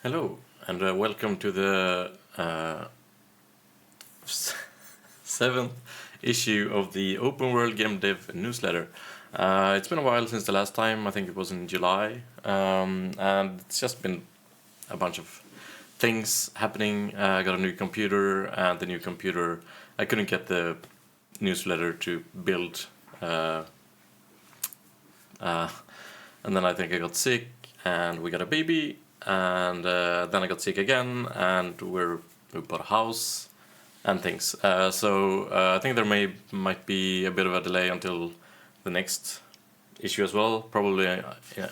Hello, and welcome to the seventh issue of the Open World Gamedev newsletter. It's been a while since the last time. I think it was in July, and it's just been a bunch of things happening. I got a new computer, and the new computer, I couldn't get the newsletter to build, and then I think I got sick, and we got a baby, and then I got sick again, and we bought a house and things. So I think there might be a bit of a delay until the next issue as well, probably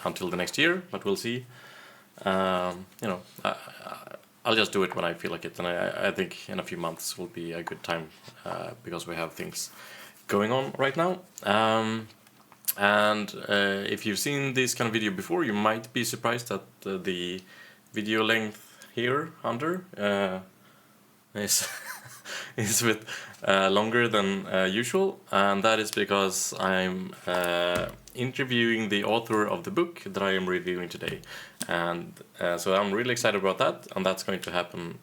until the next year, but we'll see. I'll just do it when I feel like it, and I think in a few months will be a good time because we have things going on right now. And if you've seen this kind of video before, you might be surprised that the video length here under is is a bit longer than usual, and that is because I'm interviewing the author of the book that I am reviewing today, and so I'm really excited about that, and that's going to happen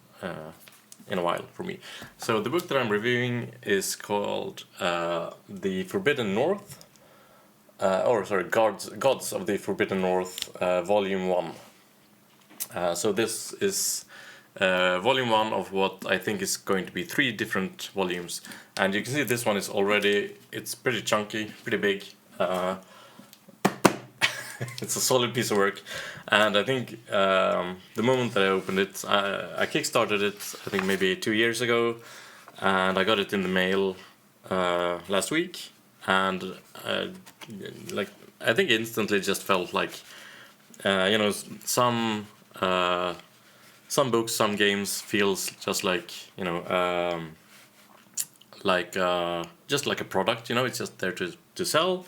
in a while for me. So the book that I'm reviewing is called The Forbidden North. Gods of the Forbidden North, Volume 1. So this is Volume 1 of what I think is going to be 3 different volumes. And you can see this one is it's pretty chunky, pretty big. It's a solid piece of work. And I think the moment that I opened it, I kickstarted it, I think maybe 2 years ago. And I got it in the mail last week. And I think instantly just felt like some books, some games feels just like just like a product. It's just there to sell,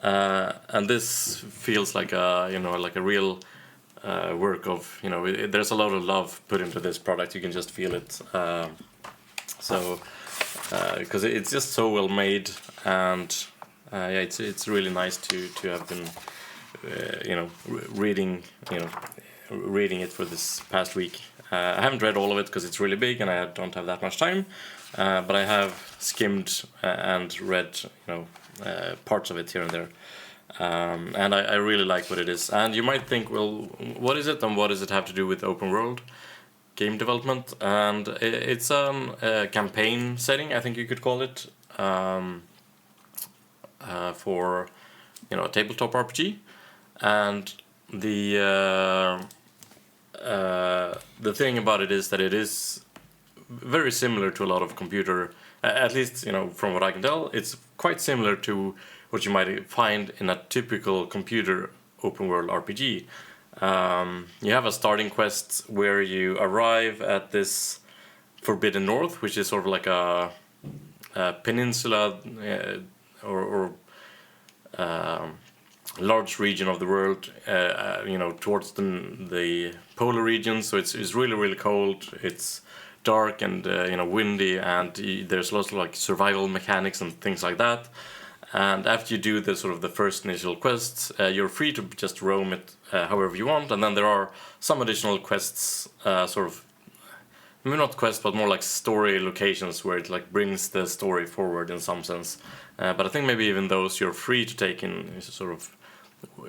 and this feels like a real work of there's a lot of love put into this product. You can just feel it. Because it's just so well made, and it's really nice to have been reading it for this past week. I haven't read all of it because it's really big and I don't have that much time, but I have skimmed and read parts of it here and there, and I really like what it is. And you might think, well, what is it, and what does it have to do with open world game development? And it's a campaign setting, I think you could call it, for a tabletop RPG. And the thing about it is that it is very similar to a lot of computer, at least from what I can tell, it's quite similar to what you might find in a typical computer open world RPG. You have a starting quest where you arrive at this Forbidden North, which is sort of like a peninsula or large region of the world, towards the polar region. So it's really, really cold. It's dark and windy, and there's lots of like survival mechanics and things like that. And after you do the first initial quests, you're free to just roam it however you want. And then there are some additional quests, maybe not quests, but more like story locations where it like brings the story forward in some sense. But I think maybe even those you're free to take in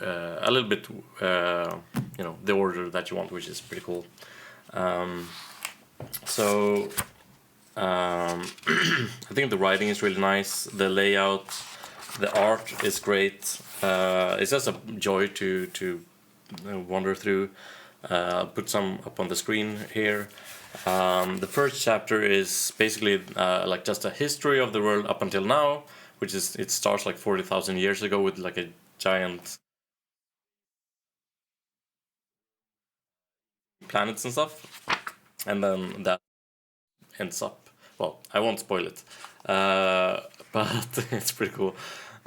a little bit, the order that you want, which is pretty cool. I think the writing is really nice. The layout, the art is great. It's just a joy to wander through. I'll put some up on the screen here. The first chapter is basically like just a history of the world up until now, it starts like 40,000 years ago with like a giant planets and stuff, and then that ends up. Well, I won't spoil it, but it's pretty cool.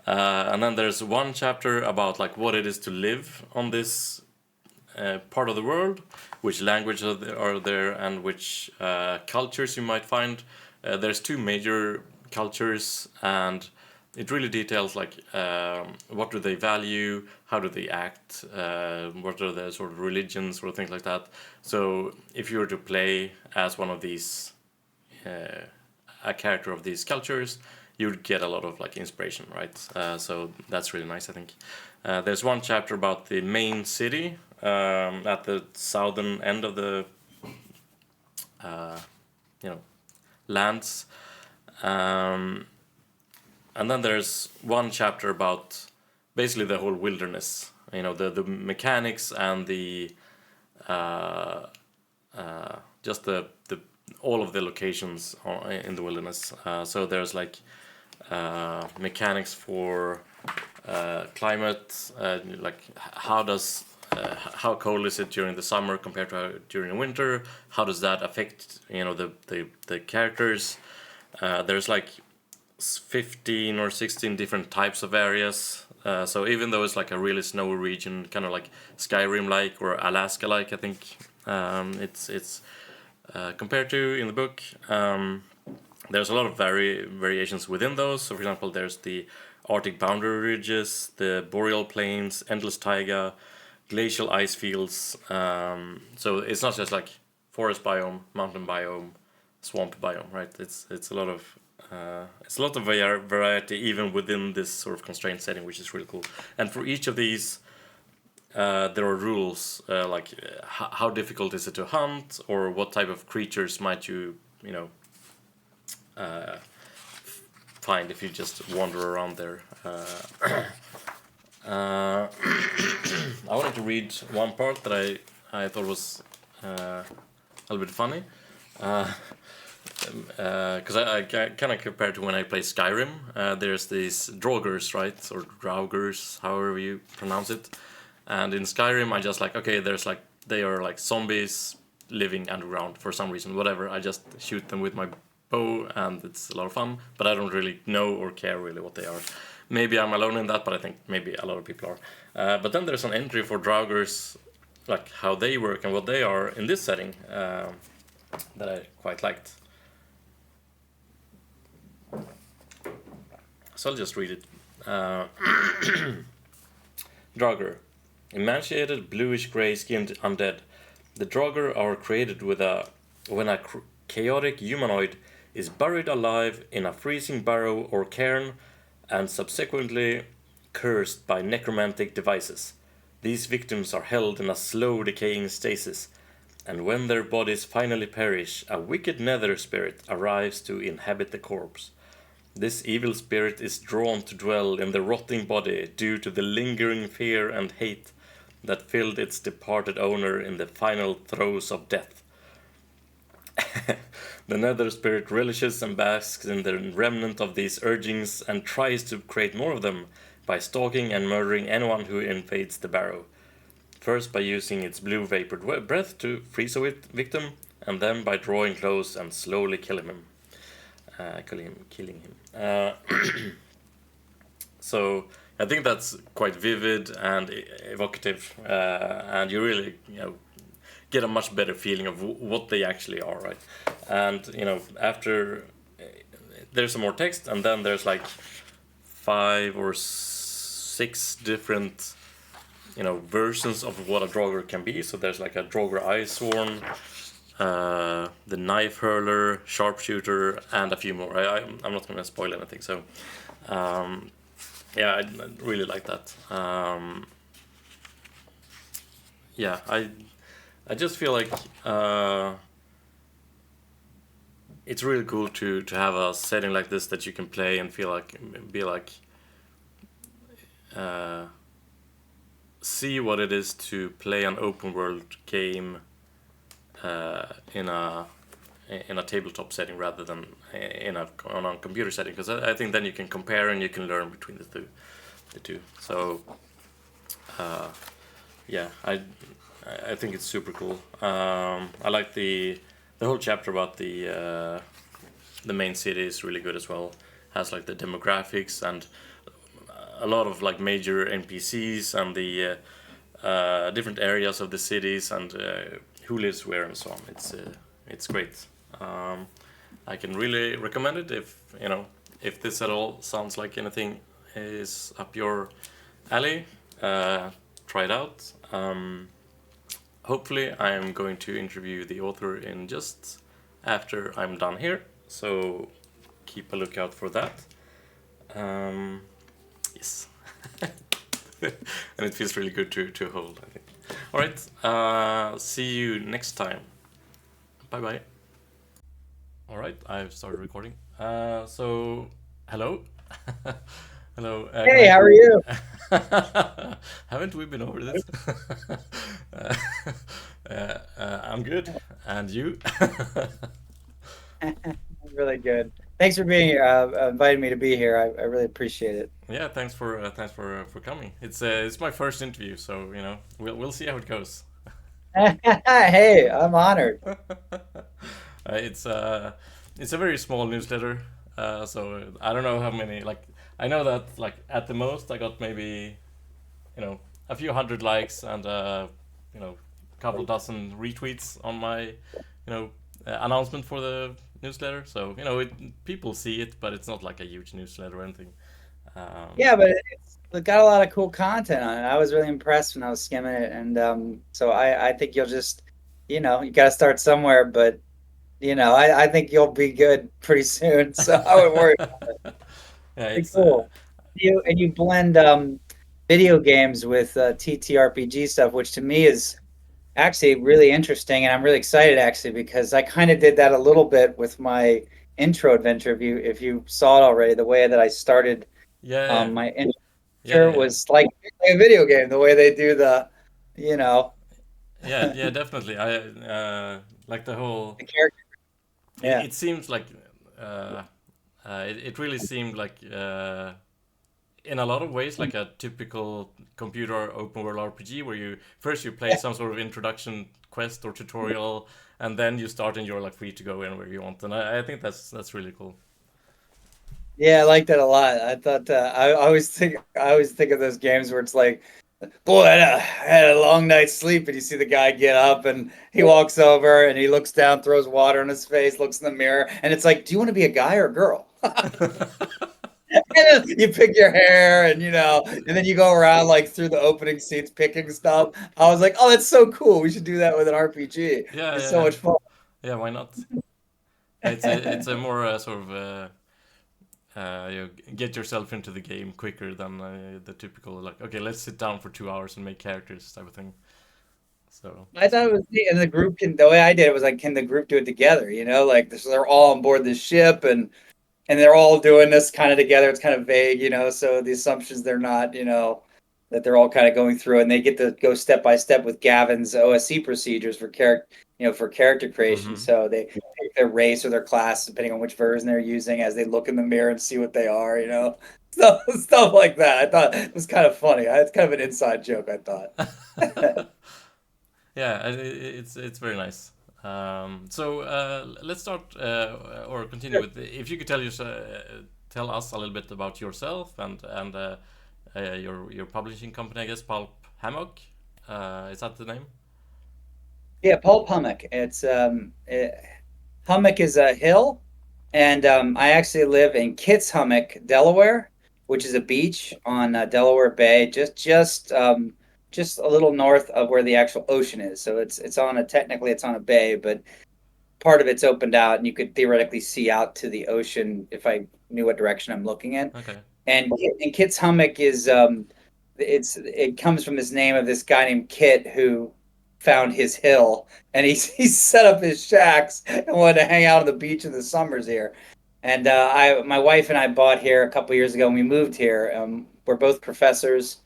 And then there's one chapter about like what it is to live on this part of the world, which languages are there, and which cultures you might find. There's 2 major cultures, and it really details like what do they value, how do they act, what are their sort of religions or things like that. So if you were to play as one of these, a character of these cultures, you'd get a lot of like inspiration, right? So that's really nice, I think. There's one chapter about the main city at the southern end of the you know lands. And then there's one chapter about basically the whole wilderness, the mechanics and the just the all of the locations in the wilderness. So there's like mechanics for climate, like how cold is it during the summer compared to during the winter? How does that affect the characters? There's like 15 or 16 different types of areas. So even though it's like a really snowy region, kind of like Skyrim-like or Alaska-like, I think it's compared to in the book. There's a lot of variations within those. So for example, there's the Arctic boundary ridges, the boreal plains, endless taiga, glacial ice fields. So it's not just like forest biome, mountain biome, swamp biome, right? It's a lot of variety even within this sort of constrained setting, which is really cool. And for each of these, there are rules like how difficult is it to hunt, or what type of creatures might you find if you just wander around there. I wanted to read one part that I thought was a little bit funny. Because I kind of compare to when I play Skyrim. There's these Draugrs, right? Or Draugrs, however you pronounce it. And in Skyrim, I just like, okay, they are like zombies living underground for some reason, whatever. I just shoot them with my bow, and it's a lot of fun. But I don't really know or care really what they are. Maybe I'm alone in that, but I think maybe a lot of people are. But then there's an entry for Draugrs, like how they work and what they are in this setting, that I quite liked. So I'll just read it. Draugr. Emaciated, bluish-gray skinned undead. The Draugr are created when a chaotic humanoid is buried alive in a freezing burrow or cairn and subsequently cursed by necromantic devices. These victims are held in a slow decaying stasis, and when their bodies finally perish, a wicked nether spirit arrives to inhabit the corpse. This evil spirit is drawn to dwell in the rotting body due to the lingering fear and hate that filled its departed owner in the final throes of death. The nether spirit relishes and basks in the remnant of these urgings and tries to create more of them by stalking and murdering anyone who invades the barrow. First by using its blue vapored breath to freeze a victim, and then by drawing close and slowly killing him. So I think that's quite vivid and evocative, and you really get a much better feeling of what they actually are, right? And after there's some more text, and then there's like 5 or 6 different versions of what a Draugr can be. So there's like a Draugr Eyesworn, the Knife Hurler, Sharpshooter, and a few more. I'm not going to spoil anything. So yeah, I really like that. Yeah, I just feel like it's really cool to have a setting like this that you can play and see what it is to play an open world game in a tabletop setting rather than on a computer setting, because I think then you can compare and you can learn between the two. So yeah, I think it's super cool. I like the whole chapter about the main city is really good as well. Has like the demographics and a lot of like major NPCs and the different areas of the cities and who lives where and so on. It's great. I can really recommend it if if this at all sounds like anything is up your alley, uh, try it out. Hopefully, I am going to interview the author in just after I'm done here, so keep a lookout for that. Yes. And it feels really good to hold, I think. All right, see you next time. Bye bye. All right, I've started recording. So, hello. Hello. Hey, how are you? Haven't we been over this? uh, I'm good. And you? Really good. Thanks for being here, inviting me to be here. I really appreciate it. Yeah, thanks for coming. It's my first interview, so we'll see how it goes. Hey, I'm honored. It's it's a very small newsletter, so I don't know how many. Like I know that like at the most I got maybe a few hundred likes and a couple dozen retweets on my announcement for the newsletter. So people see it, but it's not like a huge newsletter or anything. Um, Yeah, but it's got a lot of cool content on it. I was really impressed when I was skimming it, and so I think you'll just, you got to start somewhere, but I think you'll be good pretty soon. So I would worry. yeah, Pretty it's cool. You blend video games with TTRPG stuff, which to me is actually really interesting, and I'm really excited actually because I kind of did that a little bit with my intro adventure. If you saw it already, the way that I started yeah, my yeah, intro yeah, was like playing a video game. The way they do you know, yeah, definitely. I like the whole. the character. It, Yeah, it seems like uh, it really seemed like in a lot of ways like a typical computer open world RPG where you play some sort of introduction quest or tutorial and then you start and you're like free to go anywhere you want, and I think that's really cool. yeah, I like that a lot. I thought I always think of those games where it's like, boy, I had a long night's sleep, and you see the guy get up and he walks over and he looks down, throws water on his face, looks in the mirror, and it's like, do you want to be a guy or a girl? And you pick your hair, and then you go around like through the opening scenes picking stuff. I was like, oh, that's so cool. We should do that with an RPG. Yeah, It's yeah, so yeah, much fun. yeah, why not? It's a more sort of get yourself into the game quicker than the typical like okay, let's sit down for 2 hours and make characters type of thing. So I it's thought good. it was neat, and the group can. The way I did it was like, can the group do it together? Like this, they're all on board this ship, and they're all doing this kind of together. It's kind of vague, so the assumptions they're not, that they're all kind of going through, and they get to go step by step with Gavin's OSC procedures for character creation. Mm-hmm. So they pick their race or their class depending on which version they're using as they look in the mirror and see what they are, stuff like that. I thought it was kind of funny. It's kind of an inside joke, I thought. Yeah, it's very nice. So let's start or continue with if you could tell us a little bit about yourself and your publishing company, I guess Pulp Hammock. Is that the name? Yeah, Pulp Hummock. Hummock is a hill, and I actually live in Kitts Hummock, Delaware, which is a beach on Delaware Bay, just a little north of where the actual ocean is. So technically it's on a bay, but part of it's opened out, and you could theoretically see out to the ocean if I knew what direction I'm looking in. Okay. And Kit's Hummock it comes from this name of this guy named Kit who found his hill, and he set up his shacks and wanted to hang out on the beach in the summers here. And my wife and I bought here a couple years ago, and we moved here. We're both professors,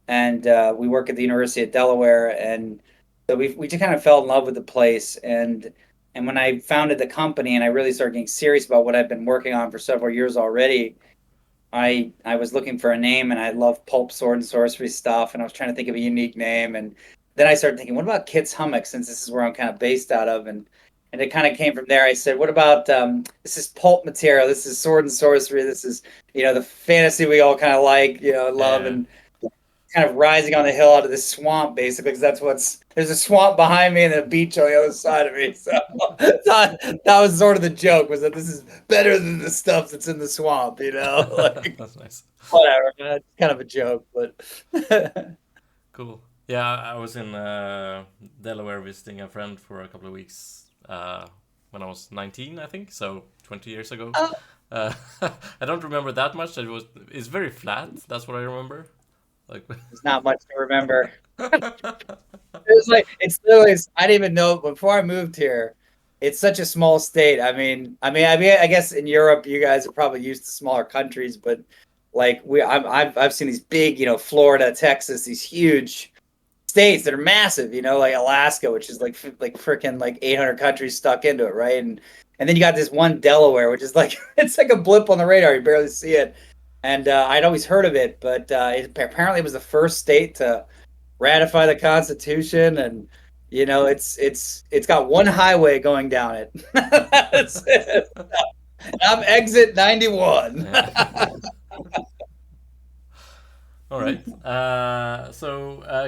and we work at the University of Delaware, and so we just kind of fell in love with the place. And when I founded the company, and I really started getting serious about what I've been working on for several years already, I was looking for a name, and I love pulp sword and sorcery stuff, and I was trying to think of a unique name, and then I started thinking, what about Kit's Hummock, since this is where I'm kind of based out of, and it kind of came from there. I said, what about this is pulp material, this is sword and sorcery, this is the fantasy we all kind of like, love, Yeah. and kind of rising on the hill out of this swamp, basically, because that's what's there's a swamp behind me and a beach on the other side of me. So that was sort of the joke, was that this is better than the stuff that's in the swamp, you know? Like That's nice. whatever, man. It's kind of a joke, but Cool. Yeah, I was in Delaware visiting a friend for a couple of weeks when I was 19, I think, so 20 years ago. oh, Uh, I don't remember that much. It's very flat. That's what I remember. Like, there's not much to remember. It's like it's literally. I didn't even know before I moved here. It's such a small state. I guess in Europe, you guys are probably used to smaller countries, but like I've seen these big, Florida, Texas, these huge states that are massive. Like Alaska, which is like freaking like 800 countries stuck into it, right? And then you got this one Delaware, which is like it's like a blip on the radar. You barely see it. And I'd always heard of it, but apparently it was the first state to ratify the Constitution, and it's got one highway going down it. That's it. I'm exit 91. all right.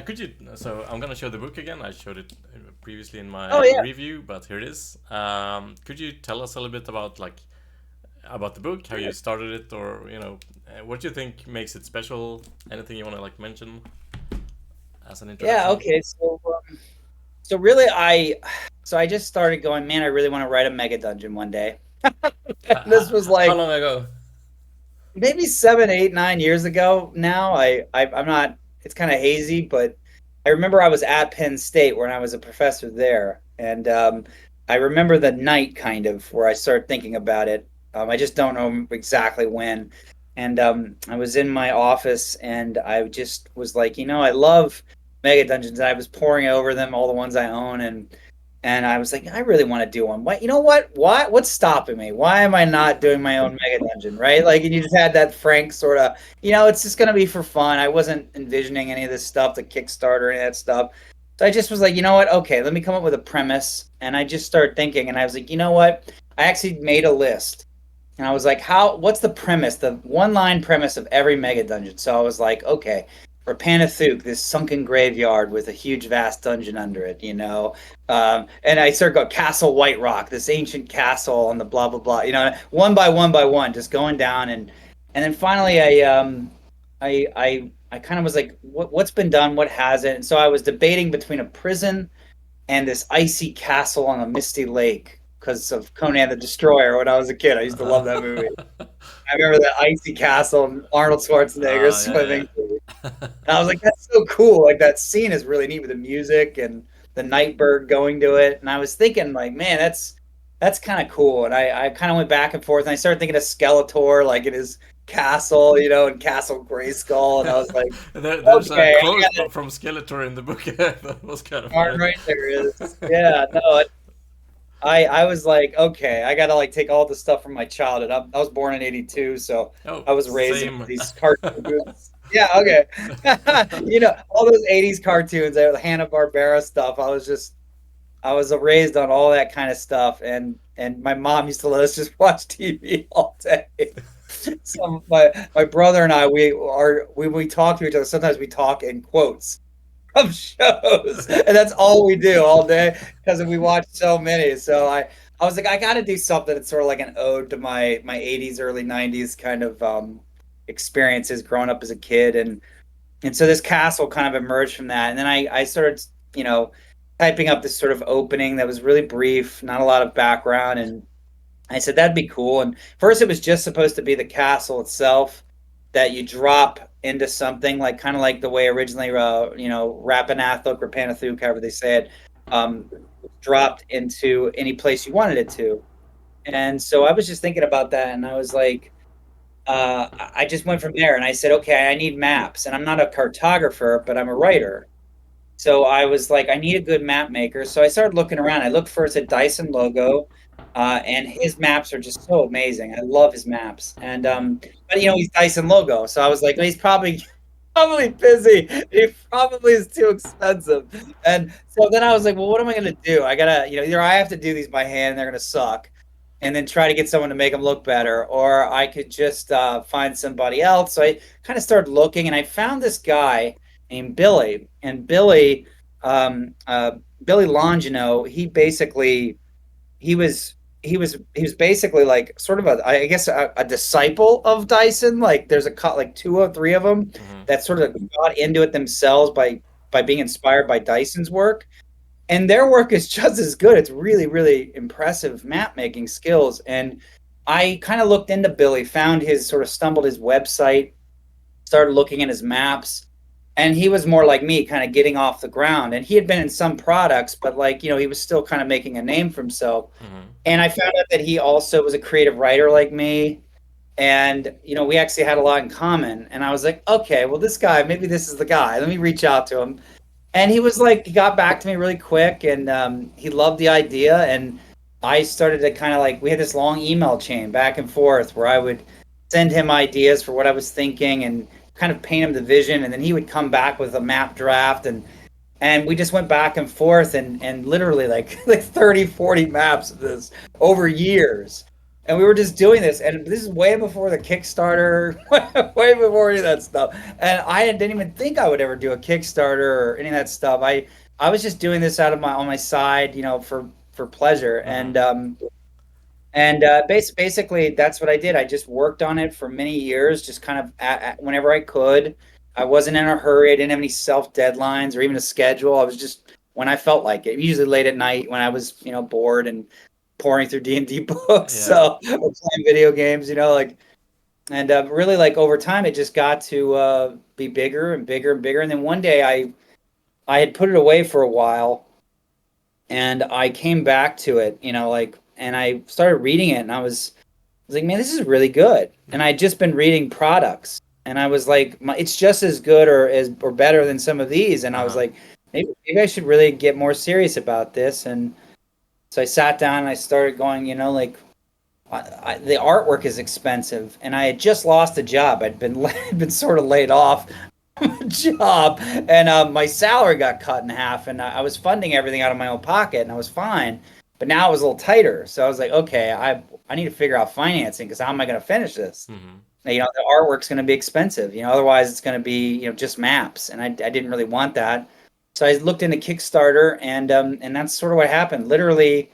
Could you? So I'm gonna show the book again. I showed it previously in my Oh yeah, review, but here it is. Could you tell us a little bit about about the book, how you started it, or what do you think makes it special? Anything you want to mention as an yeah. introduction? Okay, so really, I just started going, man. I really want to write a mega dungeon one day. This was How like long ago? maybe 7, 8, 9 years ago now. I'm not. It's kind of hazy, but I remember I was at Penn State when I was a professor there, and I remember the night kind of where I started thinking about it. I just don't know exactly when. And I was in my office, and I just was like, I love Mega Dungeons. And I was pouring over them, all the ones I own, and I was like, I really want to do one. What? You know what? What's stopping me? Why am I not doing my own Mega Dungeon? Right? Like, and you just had that frank sort of, it's just gonna be for fun. I wasn't envisioning any of this stuff, the Kickstarter, or any of that stuff. So I just was like, you know what? Okay, let me come up with a premise. And I just started thinking, and I was like, you know what? I actually made a list. And I was like, what's the premise, the one line premise of every mega dungeon? So I was like, okay, Rapanathuk, this sunken graveyard with a huge, vast dungeon under it, and I started going Castle White Rock, this ancient castle on the blah blah blah, one by one, just going down, and then finally I kind of was like, what's been done, what hasn't? And so I was debating between a prison and this icy castle on a misty lake because of Conan the Destroyer when I was a kid. I used to love that movie. I remember that icy castle and Arnold Schwarzenegger Yeah, swimming. And I was like, that's so cool. Like that scene is really neat with the music and the Nightbird going to it. And I was thinking, like, man, that's kind of cool. And I kind of went back and forth, and I started thinking of Skeletor, like in his castle, and Castle Grayskull. And I was yeah. like, There's a okay, I quote got it. from Skeletor in the book. That was kind of Darn funny. right there is. Yeah, no, I was like, okay, I gotta like take all the stuff from my childhood. I was born in '82, so Oh, I was raised in same. these cartoons. Yeah, okay. All those '80s cartoons, Hanna Barbera stuff. I was raised on all that kind of stuff, and my mom used to let us just watch TV all day. So my brother and I, we talk to each other. Sometimes we talk in quotes of shows, and that's all we do all day because we watch so many. So I was like, I got to do something that's sort of like an ode to my '80s, early '90s kind of experiences growing up as a kid, and so this castle kind of emerged from that, and then I started, you know, typing up this sort of opening that was really brief, not a lot of background, and I said that'd be cool. And first, it was just supposed to be the castle itself that you drop into something like kind of like the way originally, Rapanathuk or Panathuk, however they say it, um, dropped into any place you wanted it to. And so I was just thinking about that, and I was like, I just went from there, and I said, okay, I need maps, and I'm not a cartographer, but I'm a writer. So I was like, I need a good map maker. So I started looking around. I looked first at Dyson Logo, and his maps are just so amazing. I love his maps. And but he's Dyson Logo, so I was like, well, he's probably busy. He probably is too expensive. And so then I was like, well, what am I gonna do? I gotta, either I have to do these by hand, and they're gonna suck, and then try to get someone to make them look better, or I could just find somebody else. So I kind of started looking, and I found this guy. named Billy, and Billy, um, uh, Billy Longino, he was he was basically like sort of I guess a disciple of Dyson. Like there's a cut like two or three of them Hmm. that sort of got into it themselves by being inspired by Dyson's work, and their work is just as good. It's really really impressive map making skills. And I kind of looked into Billy, found his sort of stumbled his website, started looking at his maps, and he was more like me, kind of getting off the ground. And he had been in some products, but like he was still kind of making a name for himself. Hmm. And I found out that he also was a creative writer like me. And, we actually had a lot in common. And I was like, okay, well, this guy, maybe this is the guy. Let me reach out to him. And he was like, he got back to me really quick, and he loved the idea. And I started to kind of like, we had this long email chain back and forth where I would send him ideas for what I was thinking and kind of paint him the vision. And then he would come back with a map draft, and we just went back and forth, and literally like like 30, 40 maps of this over years. And we were just doing this, and this is way before the Kickstarter, way before any of that stuff. And I didn't even think I would ever do a Kickstarter or any of that stuff. I was just doing this out of my on my side, for pleasure. Hmm. And basically, that's what I did. I just worked on it for many years, just kind of whenever I could. I wasn't in a hurry. I didn't have any self deadlines or even a schedule. I was just when I felt like it. Usually late at night when I was, bored and pouring through D&D books, Yeah. so or playing video games, like. And really, like over time, it just got to be bigger and bigger and bigger. And then one day, I had put it away for a while, and I came back to it, like, and I started reading it, and I was like, man, this is really good. And I'd just been reading products, and I was like, it's just as good or better than some of these. And I was Uh-huh. like, maybe I should really get more serious about this. And so I sat down and I started going, like, the artwork is expensive, and I had just lost a job. I'd been had been sort of laid off from a job, and my salary got cut in half, and I was funding everything out of my own pocket, and I was fine. But now it was a little tighter, so I was like, okay, I need to figure out financing because how am I going to finish this? Hmm. Now, the artwork's going to be expensive. Otherwise it's going to be just maps, and I didn't really want that. So I looked into Kickstarter, and that's sort of what happened. Literally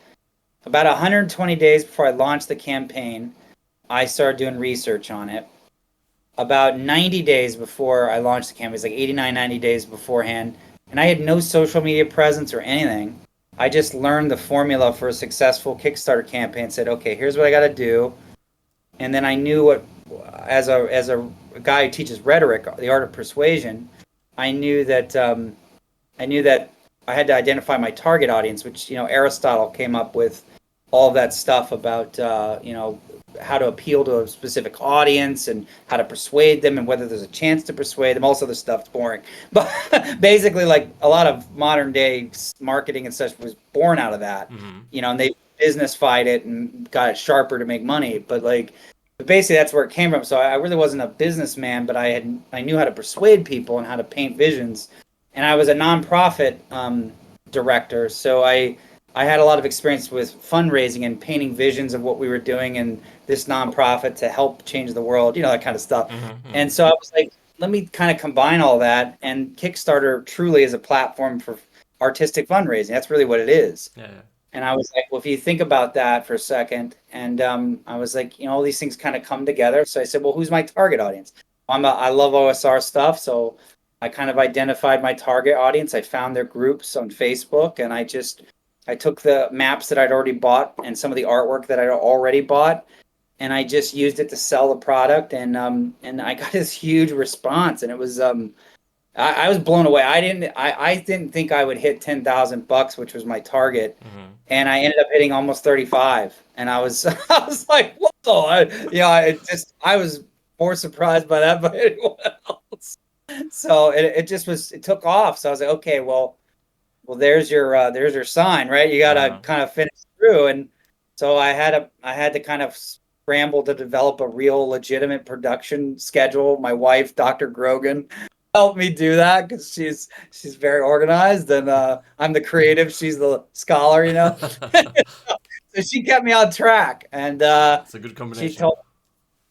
about 120 days before I launched the campaign, I started doing research on it. About 90 days before I launched the campaign, it was like 89, 90 days beforehand, and I had no social media presence or anything. I just learned the formula for a successful Kickstarter campaign, said, okay, here's what I got to do. And then I knew what, as a guy who teaches rhetoric, the art of persuasion, I knew that I knew that I had to identify my target audience, which Aristotle came up with all of that stuff about how to appeal to a specific audience and how to persuade them and whether there's a chance to persuade them. Also, the stuff's boring, but basically, like a lot of modern day marketing and such was born out of that. Hmm. And they businessified it and got it sharper to make money. But basically, that's where it came from. So I really wasn't a businessman, but I knew how to persuade people and how to paint visions. And I was a nonprofit director, so I had a lot of experience with fundraising and painting visions of what we were doing in this nonprofit to help change the world, that kind of stuff. Hmm. And so I was like, let me kind of combine all that. And Kickstarter truly is a platform for artistic fundraising. That's really what it is. Yeah. And I was like, well, if you think about that for a second, and I was like, all these things kind of come together. So I said, well, who's my target audience? I love OSR stuff, so I kind of identified my target audience. I found their groups on Facebook, and I took the maps that I'd already bought and some of the artwork that I'd already bought, and I just used it to sell the product, and I got this huge response, and it was I was blown away. I didn't think I would hit 10,000 bucks, which was my target, Hmm. and I ended up hitting almost 35. And I was I was like, whoa! I was more surprised by that by anyone else. So it just it took off. So I was like, okay, well, there's your sign, right? You got to Uh-huh. kind of finish through. And so I had to kind of scramble to develop a real legitimate production schedule. My wife, Dr. Grogan, helped me do that because she's very organized, and I'm the creative, she's the scholar. So she kept me on track, and It's a good she combination. told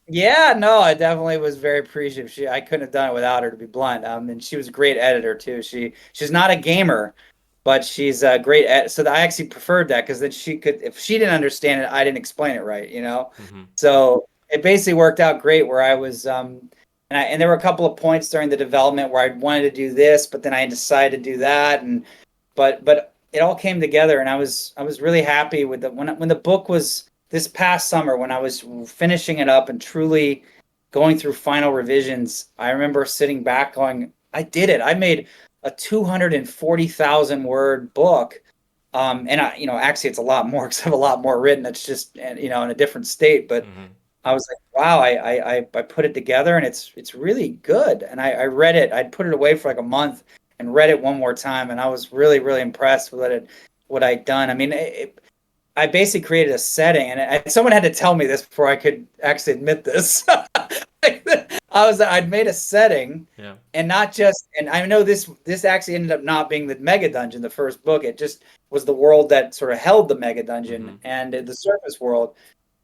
Yeah, no, I definitely was very appreciative. I couldn't have done it without her, to be blunt. And she was a great editor too. She's not a gamer, but she's a great so I actually preferred that because then she could, if she didn't understand it, I didn't explain it right, you know. Hmm. So it basically worked out great where I was and there were a couple of points during the development where I wanted to do this, but then I decided to do that, and but it all came together, and I was really happy with the when the book was this past summer when I was finishing it up and truly going through final revisions. I remember sitting back going, I did it. I made a 240,000 word book. And actually, it's a lot more because I have a lot more written. It's just, in a different state. But Hmm. I was like, wow, I put it together and it's really good. And I read it. I'd put it away for like a month and read it one more time, and I was really, really impressed with what I'd done. I mean, I basically created a setting, and someone had to tell me this before I could actually admit this. I'd made a setting, Yeah. and not just, and I know this actually ended up not being the mega dungeon, the first book. It just was the world that sort of held the mega dungeon Hmm. and the surface world,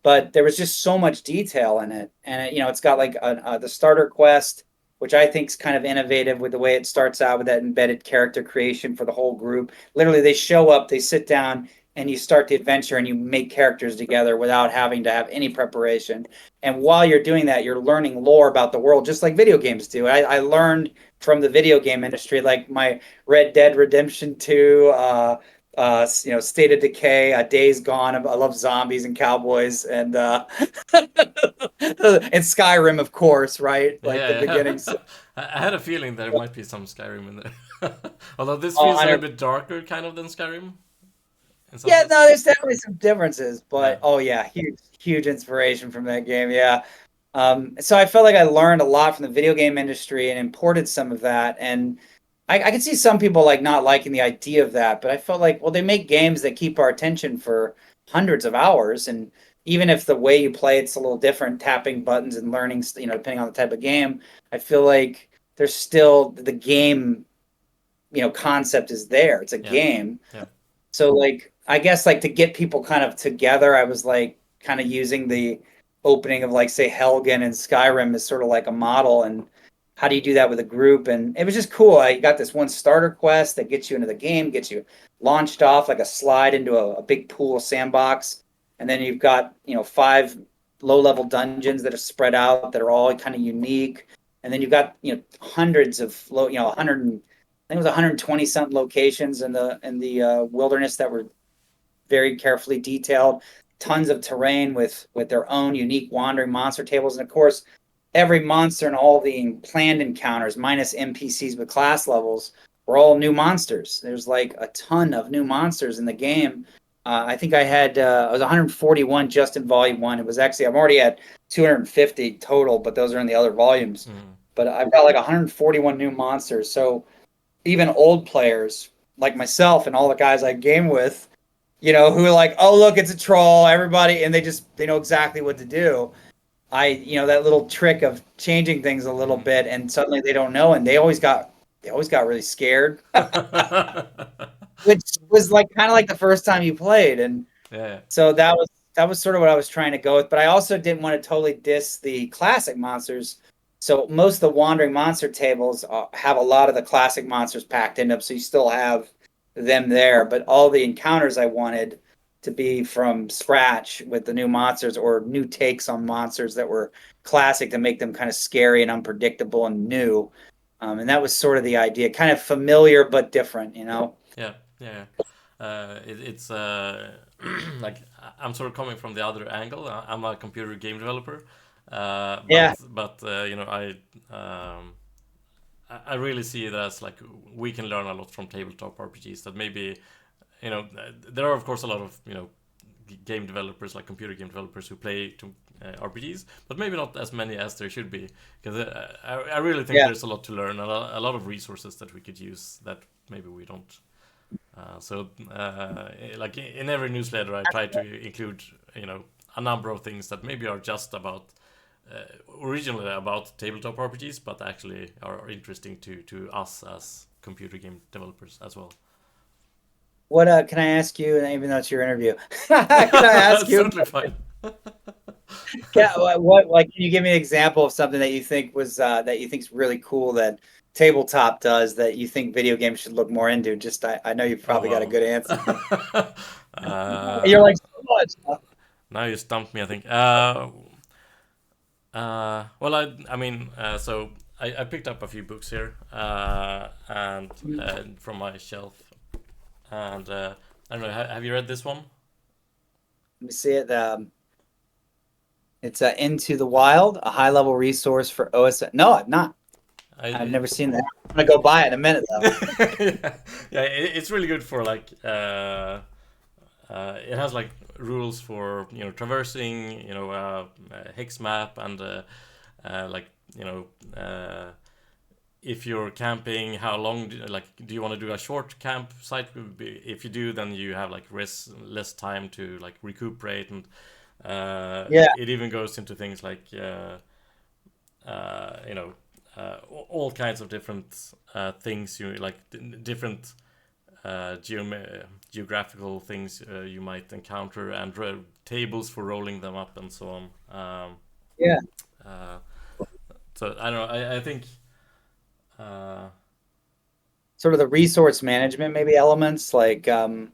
but there was just so much detail in it, and it's got like the starter quest, which I think is kind of innovative with the way it starts out with that embedded character creation for the whole group. Literally, they show up, they sit down, and you start the adventure, and you make characters together without having to have any preparation. And while you're doing that, you're learning lore about the world, just like video games do. I learned from the video game industry, like my Red Dead Redemption 2, State of Decay, Days Gone. I love zombies and cowboys, and and Skyrim, of course, right? Like the Yeah, beginning. yeah. I had a feeling there might be some Skyrim in there. Although this Oh, feels a little 100. bit darker, kind of, than Skyrim in some Yeah, sense. no, there's definitely some differences, Yeah, but oh yeah, huge, huge inspiration from that game. Yeah. So I felt like I learned a lot from the video game industry and imported some of that. And I could see some people like not liking the idea of that, but I felt like, well, they make games that keep our attention for hundreds of hours. And even if the way you play it's a little different, tapping buttons and learning, depending on the type of game, I feel like there's still the game, concept is there. It's a yeah, game. yeah. So like I guess like to get people kind of together, I was like kind of using the opening of like say Helgen and Skyrim as sort of like a model, and how do you do that with a group? And it was just cool. I got this one starter quest that gets you into the game, gets you launched off like a slide into a big pool sandbox. And then you've got, five low level dungeons that are spread out that are all kind of unique. And then you've got, hundreds of low, 100, I think it was 120 something locations in the wilderness that were very carefully detailed. Tons of terrain with their own unique wandering monster tables, and of course, every monster and all the planned encounters, minus NPCs with class levels, were all new monsters. There's like a ton of new monsters in the game. I think I was 141 just in volume one. It was actually I'm already at 250 total, but those are in the other volumes. Mm. But I've got like 141 new monsters. So even old players like myself and all the guys I game with, who are like, oh look, it's a troll, everybody, and they know exactly what to do. That little trick of changing things a little Mm. bit, and suddenly they don't know, and they always got really scared, which was like kind of like the first time you played, and Yeah, so that was sort of what I was trying to go with, but I also didn't want to totally diss the classic monsters. So most of the wandering monster tables have a lot of the classic monsters packed in them, so you still have them there. But all the encounters I wanted to be from scratch with the new monsters or new takes on monsters that were classic to make them kind of scary and unpredictable and new. And that was sort of the idea, kind of familiar but different, you know? yeah, yeah. It's like I'm sort of coming from the other angle. I'm a computer game developer, Yeah. I really see it as like we can learn a lot from tabletop RPGs. That maybe there are of course a lot of game developers, like computer game developers, who play to RPGs, but maybe not as many as there should be. Because I really think Yeah. there's a lot to learn, a lot of resources that we could use that maybe we don't. Like in every newsletter, I try to include a number of things that maybe are just about originally about tabletop RPGs, but actually are interesting to us as computer game developers as well. What can I ask you? Even though it's your interview, can I ask That's you? totally fine. Yeah, what like can you give me an example of something that you think was that you think's really cool that tabletop does that you think video games should look more into? Just I know you've Oh probably got a wow. good answer. uh, You're like so much. Huh? Now you stumped me, I think. Well, I mean, so I picked up a few books here, and from my shelf, and I don't know. Have you read this one? Let me see it. It's Into the Wild, a high level resource for OS. No, I've not. I've I never seen that. I'm gonna go buy it in a minute though. yeah, yeah, it's really good for like it has like rules for traversing, hex map and like you know if you're camping, how long do you want to do a short campsite? If you do, then you have like less time to like recuperate, and Yeah, it even goes into things like you know all kinds of different things you like different geographical things you might encounter and tables for rolling them up and so on. yeah. Uh, so I don't know. I think uh, Sort of the resource management maybe elements like I'm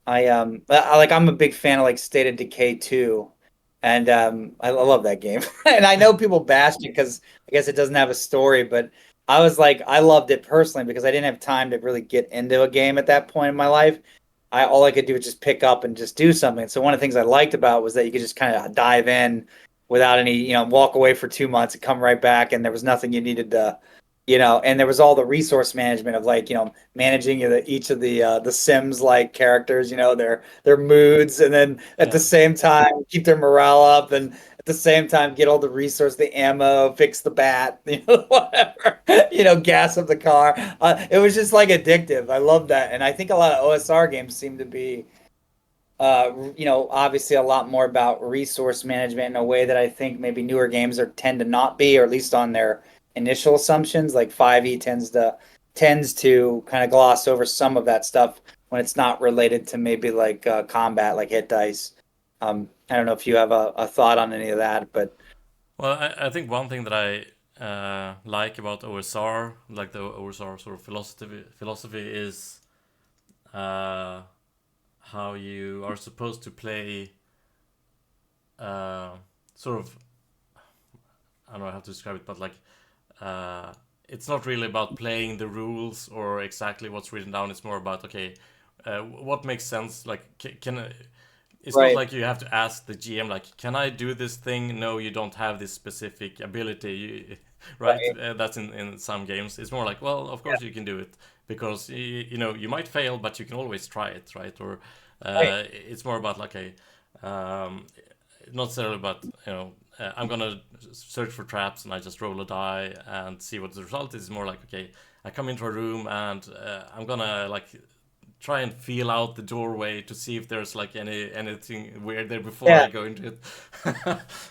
a big fan of like State of Decay 2. And I love that game. And I know people bashed it because I guess it doesn't have a story, but I was like I loved it personally because I didn't have time to really get into a game at that point in my life. I all I could do was just pick up and just do something. So one of the things I liked about it was that you could just kind of dive in without any, walk away for 2 months and come right back, and there was nothing you needed to, and there was all the resource management of like, managing each of the Sims like characters, their moods, and then at the yeah, same time keep their morale up, and at the same time get all the resource, the ammo, fix the bat, whatever, gas up the car. It was just like addictive. I love that, and I think a lot of OSR games seem to be obviously a lot more about resource management in a way that I think maybe newer games are tend to not be, or at least on their initial assumptions. Like 5e tends to kind of gloss over some of that stuff when it's not related to maybe like combat, like hit dice. I don't know if you have a thought on any of that, but well, I think one thing that I like about OSR, like the OSR sort of philosophy is uh, how you are supposed to play uh, sort of I don't know how to describe it, but like uh, it's not really about playing the rules or exactly what's written down. It's more about okay, what makes sense. Like it's not right, like you have to ask the GM like, can I do this thing? No, you don't have this specific ability. Right? right, That's in some games. It's more like, well, of course you can do it because you might fail, but you can always try it, right? Or right. it's more about like a not necessarily about I'm gonna search for traps and I just roll a die and see what the result is. More like okay, I come into a room and I'm gonna like try and feel out the doorway to see if there's like anything weird there before Yeah, I go into it.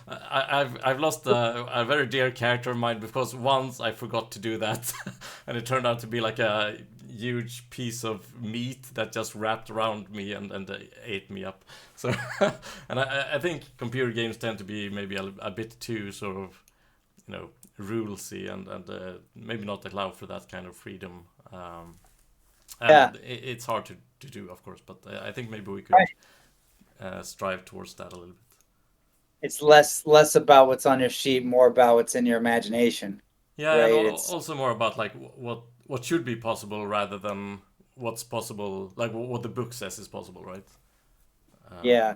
I've lost a very dear character of mine because once I forgot to do that, and it turned out to be like a huge piece of meat that just wrapped around me and ate me up. So, and I think computer games tend to be maybe a bit too sort of rulesy and maybe not allow for that kind of freedom. yeah. And it's hard to do, of course, but I think maybe we could Right. strive towards that a little bit. It's less about what's on your sheet, more about what's in your imagination, Yeah, and right? It's also more about like what should be possible rather than what's possible, like what the book says is possible, right? Um, yeah.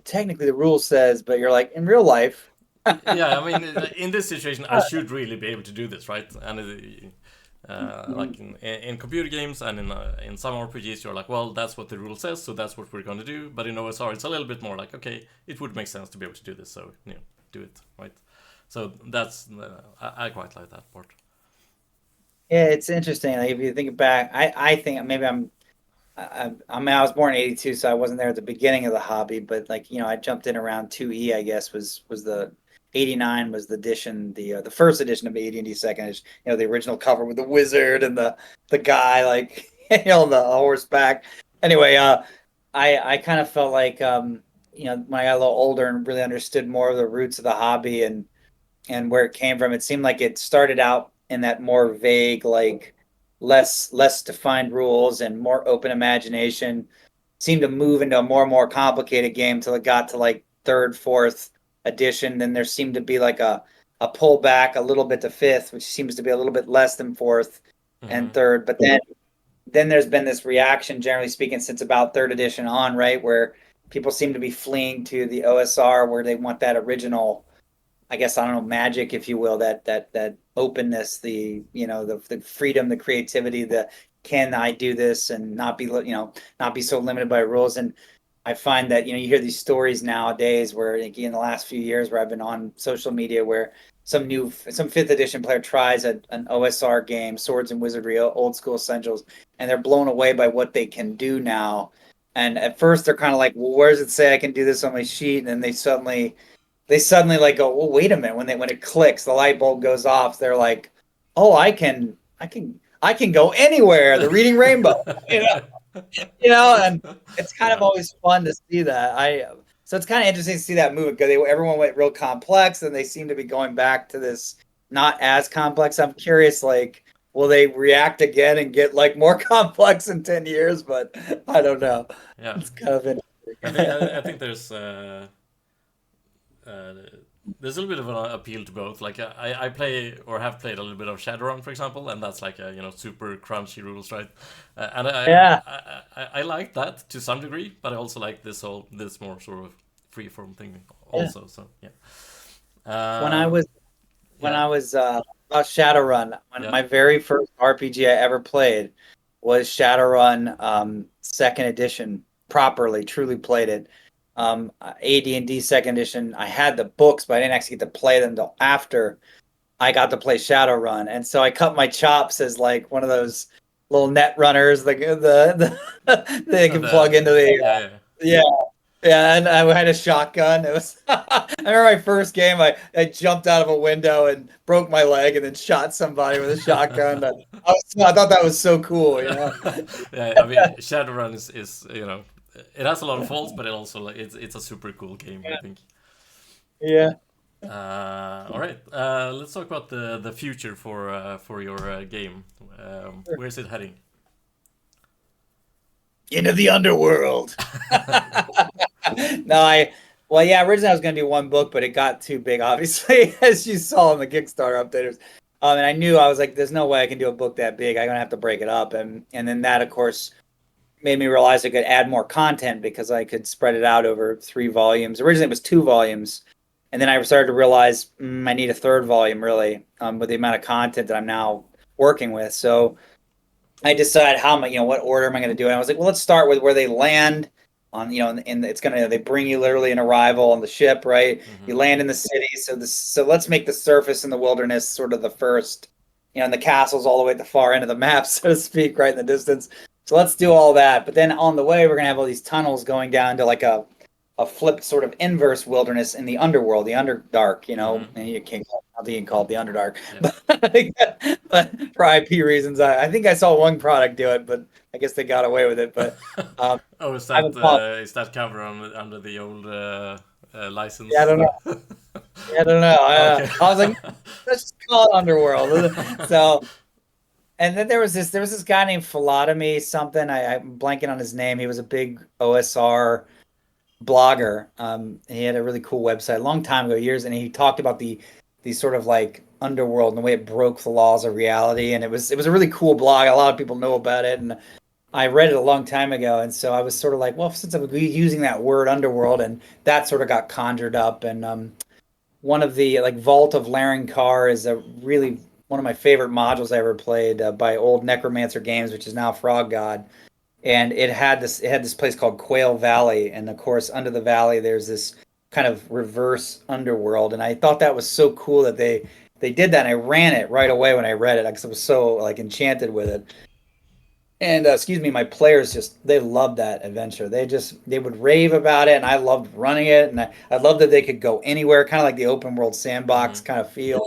Technically the rule says, but you're like in real life. yeah, I mean, in this situation, I should really be able to do this, right? And like in computer games and in some RPGs, you're like, well, that's what the rule says, so that's what we're going to do. But in OSR, it's a little bit more like, okay, it would make sense to be able to do this, so do it, right? So that's I quite like that part. Yeah, it's interesting. Like if you think back, I think maybe I mean I was born in '82, so I wasn't there at the beginning of the hobby, but like I jumped in around 2E, I guess was the '89 was the edition, the first edition of AD&D second edition. The original cover with the wizard and the guy like the horseback. Anyway, I kind of felt like when I got a little older and really understood more of the roots of the hobby and where it came from, it seemed like it started out in that more vague, like less defined rules and more open imagination. Seemed to move into a more and more complicated game till it got to like third, fourth edition. Then there seemed to be like a pullback a little bit to fifth, which seems to be a little bit less than fourth and Hmm. third. But then there's been this reaction, generally speaking, since about third edition on, right, where people seem to be fleeing to the OSR where they want that original, I guess, I don't know, magic, if you will, that openness, the freedom, the creativity, the can I do this and not be not be so limited by rules. And I find that you hear these stories nowadays where in the last few years where I've been on social media where some fifth edition player tries an OSR game, Swords and Wizardry, old school essentials, and they're blown away by what they can do now. And at first they're kind of like, well, where does it say I can do this on my sheet? And then they suddenly like go, well, wait a minute. When it clicks, the light bulb goes off. They're like, oh, I can go anywhere. The reading rainbow, you know, and it's kind of Yeah. always fun to see that. So it's kind of interesting to see that move because everyone went real complex, and they seem to be going back to this not as complex. I'm curious, like, will they react again and get like more complex in 10 years? But I don't know. Yeah. It's kind of I interesting. think uh, there's a little bit of an appeal to both. Like I play or have played a little bit of Shadowrun, for example, and that's like a super crunchy rules, right? And Yeah. I like that to some degree, but I also like this more sort of freeform thing Yeah. also. So yeah, When I uh, was when yeah, I was about Shadowrun, yeah. my very first RPG I ever played was Shadowrun second edition. Properly, truly played it. AD&D second edition. I had the books, but I didn't actually get to play them until after I got to play Shadowrun, and so I cut my chops as like one of those little net runners, they can plug into The the yeah, yeah. yeah. Yeah, and I had a shotgun. It was I remember my first game. I jumped out of a window and broke my leg, and then shot somebody with a shotgun. I thought that was so cool. Yeah, I mean, Shadowrun is it has a lot of faults, but it also like it's a super cool game, I think. Yeah. All right, let's talk about the future for your game. Where's it heading? Into the underworld. No, well, yeah, originally I was going to do one book, but it got too big, obviously, as you saw in the Kickstarter updaters. And I knew I was like, there's no way I can do a book that big. I'm going to have to break it up. And then that, of course, made me realize I could add more content because I could spread it out over 3 volumes. Originally, it was 2 volumes. And then I started to realize I need a third volume, really, with the amount of content that I'm now working with. So I decide how am I, what order am I going to do it? And I was like, well, let's start with where they land on, and it's going to, they bring you literally an arrival on the ship, right? Hmm. You land in the city. So let's make the surface in the wilderness sort of the first, and the castle's all the way at the far end of the map, so to speak, right in the distance. So let's do all that. But then on the way, we're going to have all these tunnels going down to like a flipped sort of inverse wilderness in the underworld, the underdark, Hmm. and you can't being called the underdark, Yeah. but for IP reasons, I think I saw one product do it, but I guess they got away with it. But Oh, I haven't thought, is that cover under the old yeah, I license? don't know, yeah, I don't know. Okay. I was like, let's just call it underworld. So, and then there was this guy named Philotomy something. I'm blanking on his name. He was a big OSR blogger. He had a really cool website a long time ago, years, and he talked about the sort of like underworld and the way it broke the laws of reality. And it was a really cool blog. A lot of people know about it, and I read it a long time ago. And so I was sort of like, well, since I'm using that word underworld, and that sort of got conjured up. And one of the like Vault of Larencar is a really one of my favorite modules I ever played by old Necromancer Games, which is now Frog God, and it had this place called Quail Valley, and of course under the valley there's this kind of reverse underworld, and I thought that was so cool that they did that. And I ran it right away when I read it because I was so like enchanted with it. And excuse me, my players just they loved that adventure. They would rave about it, and I loved running it, and I loved that they could go anywhere, kind of like the open world sandbox Hmm. kind of feel.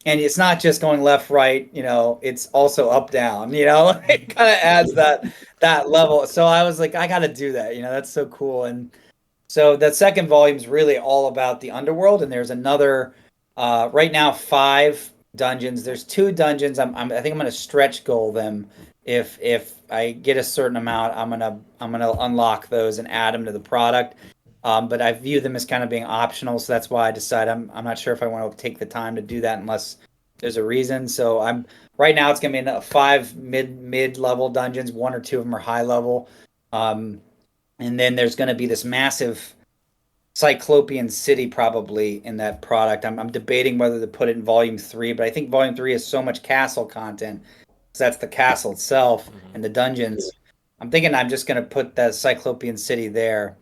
And it's not just going left, right, it's also up, down, it kind of adds that level. So I was like, I got to do that. That's so cool. And So the second volume is really all about the underworld, and there's another right now 5 dungeons. There's 2 dungeons. I think I'm gonna stretch goal them. If I get a certain amount, I'm gonna unlock those and add them to the product. But I view them as kind of being optional, so that's why I decide I'm not sure if I want to take the time to do that unless there's a reason. So I'm right now it's gonna be 5 mid level dungeons. 1 or 2 of them are high level. Um, and then there's going to be this massive Cyclopean city probably in that product. I'm debating whether to put it in volume 3, but I think volume 3 has so much castle content because that's the castle itself Hmm. and the dungeons. I'm thinking I'm just going to put that Cyclopean city there.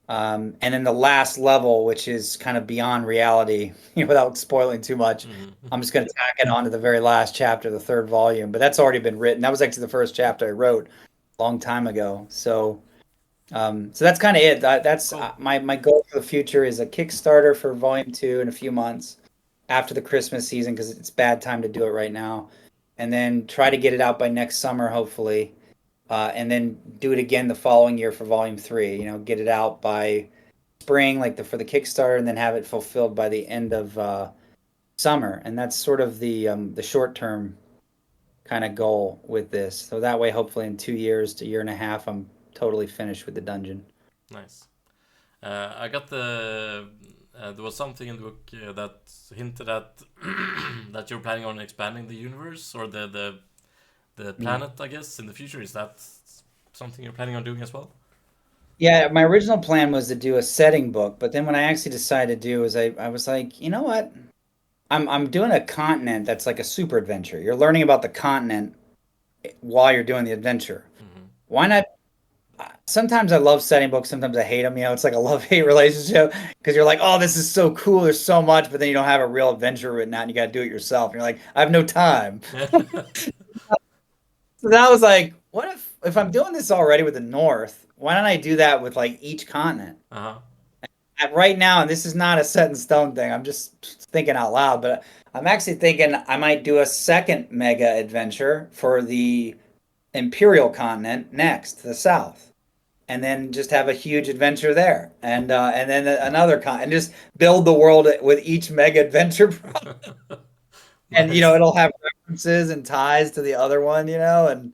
And then the last level, which is kind of beyond reality, without spoiling too much, Hmm. I'm just going to tack it on to the very last chapter, the 3rd volume. But that's already been written. That was actually the first chapter I wrote a long time ago. So that's kind of it. That's Cool. my goal for the future is a Kickstarter for Volume 2 in a few months after the Christmas season because it's bad time to do it right now, and then try to get it out by next summer, hopefully, and then do it again the following year for Volume 3. Get it out by spring, like for the Kickstarter, and then have it fulfilled by the end of summer. And that's sort of the short term kind of goal with this. So that way, hopefully, in 2 years to a year and a half, I'm totally finished with the dungeon. Nice. I got there was something in the book that hinted at that you're planning on expanding the universe or the Mm. planet, I guess, in the future. Is that something you're planning on doing as well? Yeah, my original plan was to do a setting book, but then what I actually decided to do is I was like, you know what? I'm doing a continent that's like a super adventure. You're learning about the continent while you're doing the adventure. Hmm. Why not? Sometimes I love setting books, sometimes I hate them. It's like a love-hate relationship because you're like, oh, this is so cool, there's so much, but then you don't have a real adventure written out and you got to do it yourself. And you're like, I have no time. So that was like, what if I'm doing this already with the North? Why don't I do that with like each continent? Uh-huh. Right now, and this is not a set in stone thing. I'm just thinking out loud, but I'm actually thinking I might do a second mega adventure for the Imperial continent next, the South, and then just have a huge adventure there, and then another con, and just build the world with each mega adventure. And Nice. it'll have references and ties to the other one, and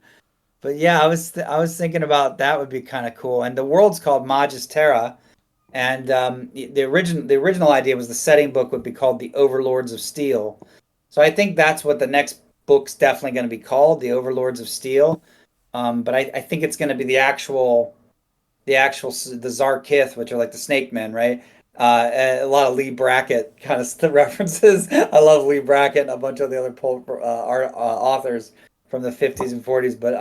but yeah, I was thinking about that would be kind of cool. And the world's called Magis Terra. And the original idea was the setting book would be called The Overlords of Steel. So I think that's what the next book's definitely going to be called, The Overlords of Steel. But I think it's going to be the Zarkith, which are like the Snake Men, right? A lot of Lee Brackett kind of references. I love Lee Brackett and a bunch of the other authors from the 50s and 40s. But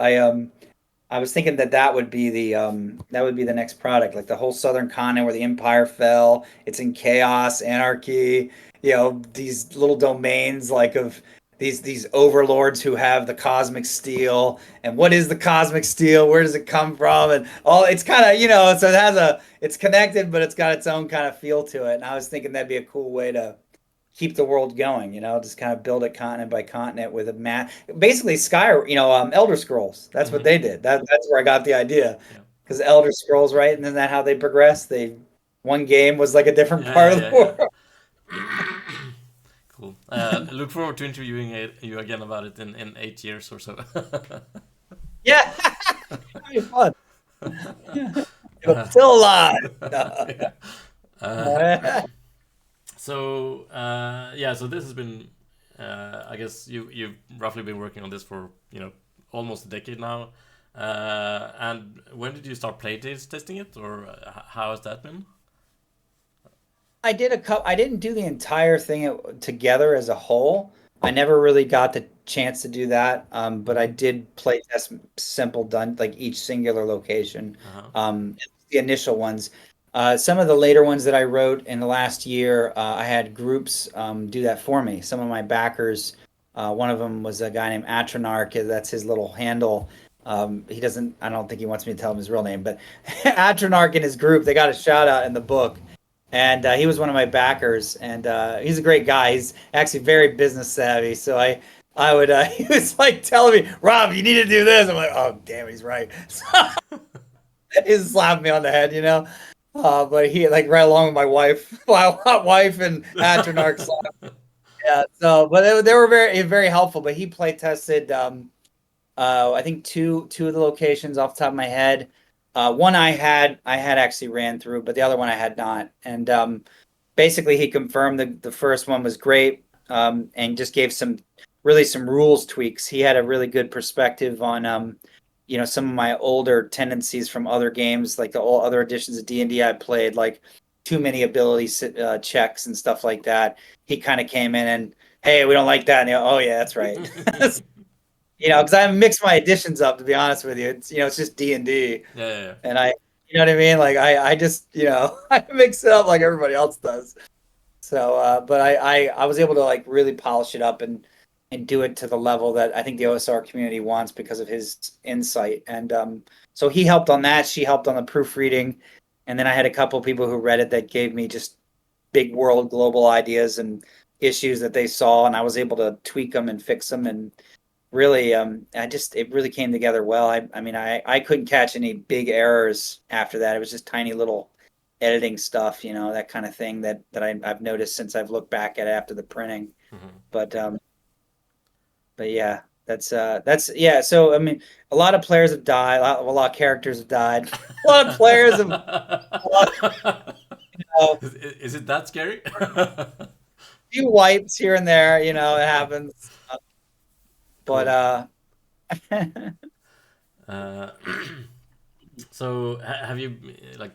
I was thinking that would be the next product, like the whole southern continent where the empire fell. It's in chaos, anarchy. These little domains like of these overlords who have the cosmic steel. And what is the cosmic steel? Where does it come from? And all it's kind of so it's connected, but it's got its own kind of feel to it. And I was thinking that'd be a cool way to keep the world going, just kind of build it continent by continent with a map. Basically, Elder Scrolls. That's what Hmm. they did. That's where I got the idea. Yeah. Because Elder Scrolls, right? And then that how they progressed. One game was like a different Yeah, part yeah, of the yeah, yeah. world. Cool. I look forward to interviewing you again about it in 8 years or so. Yeah, that'd be fun. If I'm still alive. No. Yeah. Uh, yeah, so this has been, I guess you've roughly been working on this for almost a decade now. And when did you start testing it, or how has that been? I didn't do the entire thing together as a whole. I never really got the chance to do that. But I Hmm. did play test simple done like each singular location. Uh-huh. The initial ones. Some of the later ones that I wrote in the last year, I had groups do that for me. Some of my backers, one of them was a guy named Atronarch. That's his little handle. He doesn't. I don't think he wants me to tell him his real name, but Atronarch and his group, they got a shout out in the book, and he was one of my backers, and he's a great guy. He's actually very business savvy. So I would he was like telling me, Rob, you need to do this. I'm like, oh damn, he's right. So he slapped me on the head. But he like right along with my wife, my wife and Atronach. Yeah. So, but they were very helpful. But he play tested. I think two of the locations off the top of my head. One I had actually ran through, but the other one I had not. And basically, he confirmed the first one was great, and just gave some rules tweaks. He had a really good perspective on some of my older tendencies from other games, like the all other editions of D&D I played, like too many ability checks and stuff like that. He kind of came in and, hey, we don't like that. And oh yeah, that's right. Because I mix my editions up, to be honest with you. It's just D&D, Yeah, yeah, yeah. and you know what I mean? Like I just, I mix it up like everybody else does. So, but I was able to like really polish it up and do it to the level that I think the OSR community wants because of his insight. And so he helped on that. She helped on the proofreading, and then I had a couple people who read it that gave me just big world global ideas and issues that they saw, and I was able to tweak them and fix them. And really, it really came together well. I mean, I couldn't catch any big errors after that. It was just tiny little editing stuff, that kind of thing that I've noticed since I've looked back at it after the printing. Mhm. But yeah, that's yeah. So I mean, a lot of players have died. A lot of characters have died. A lot of players have. A lot, uh, Is it that scary? few wipes here and there. It happens. But Cool. Uh, so have you like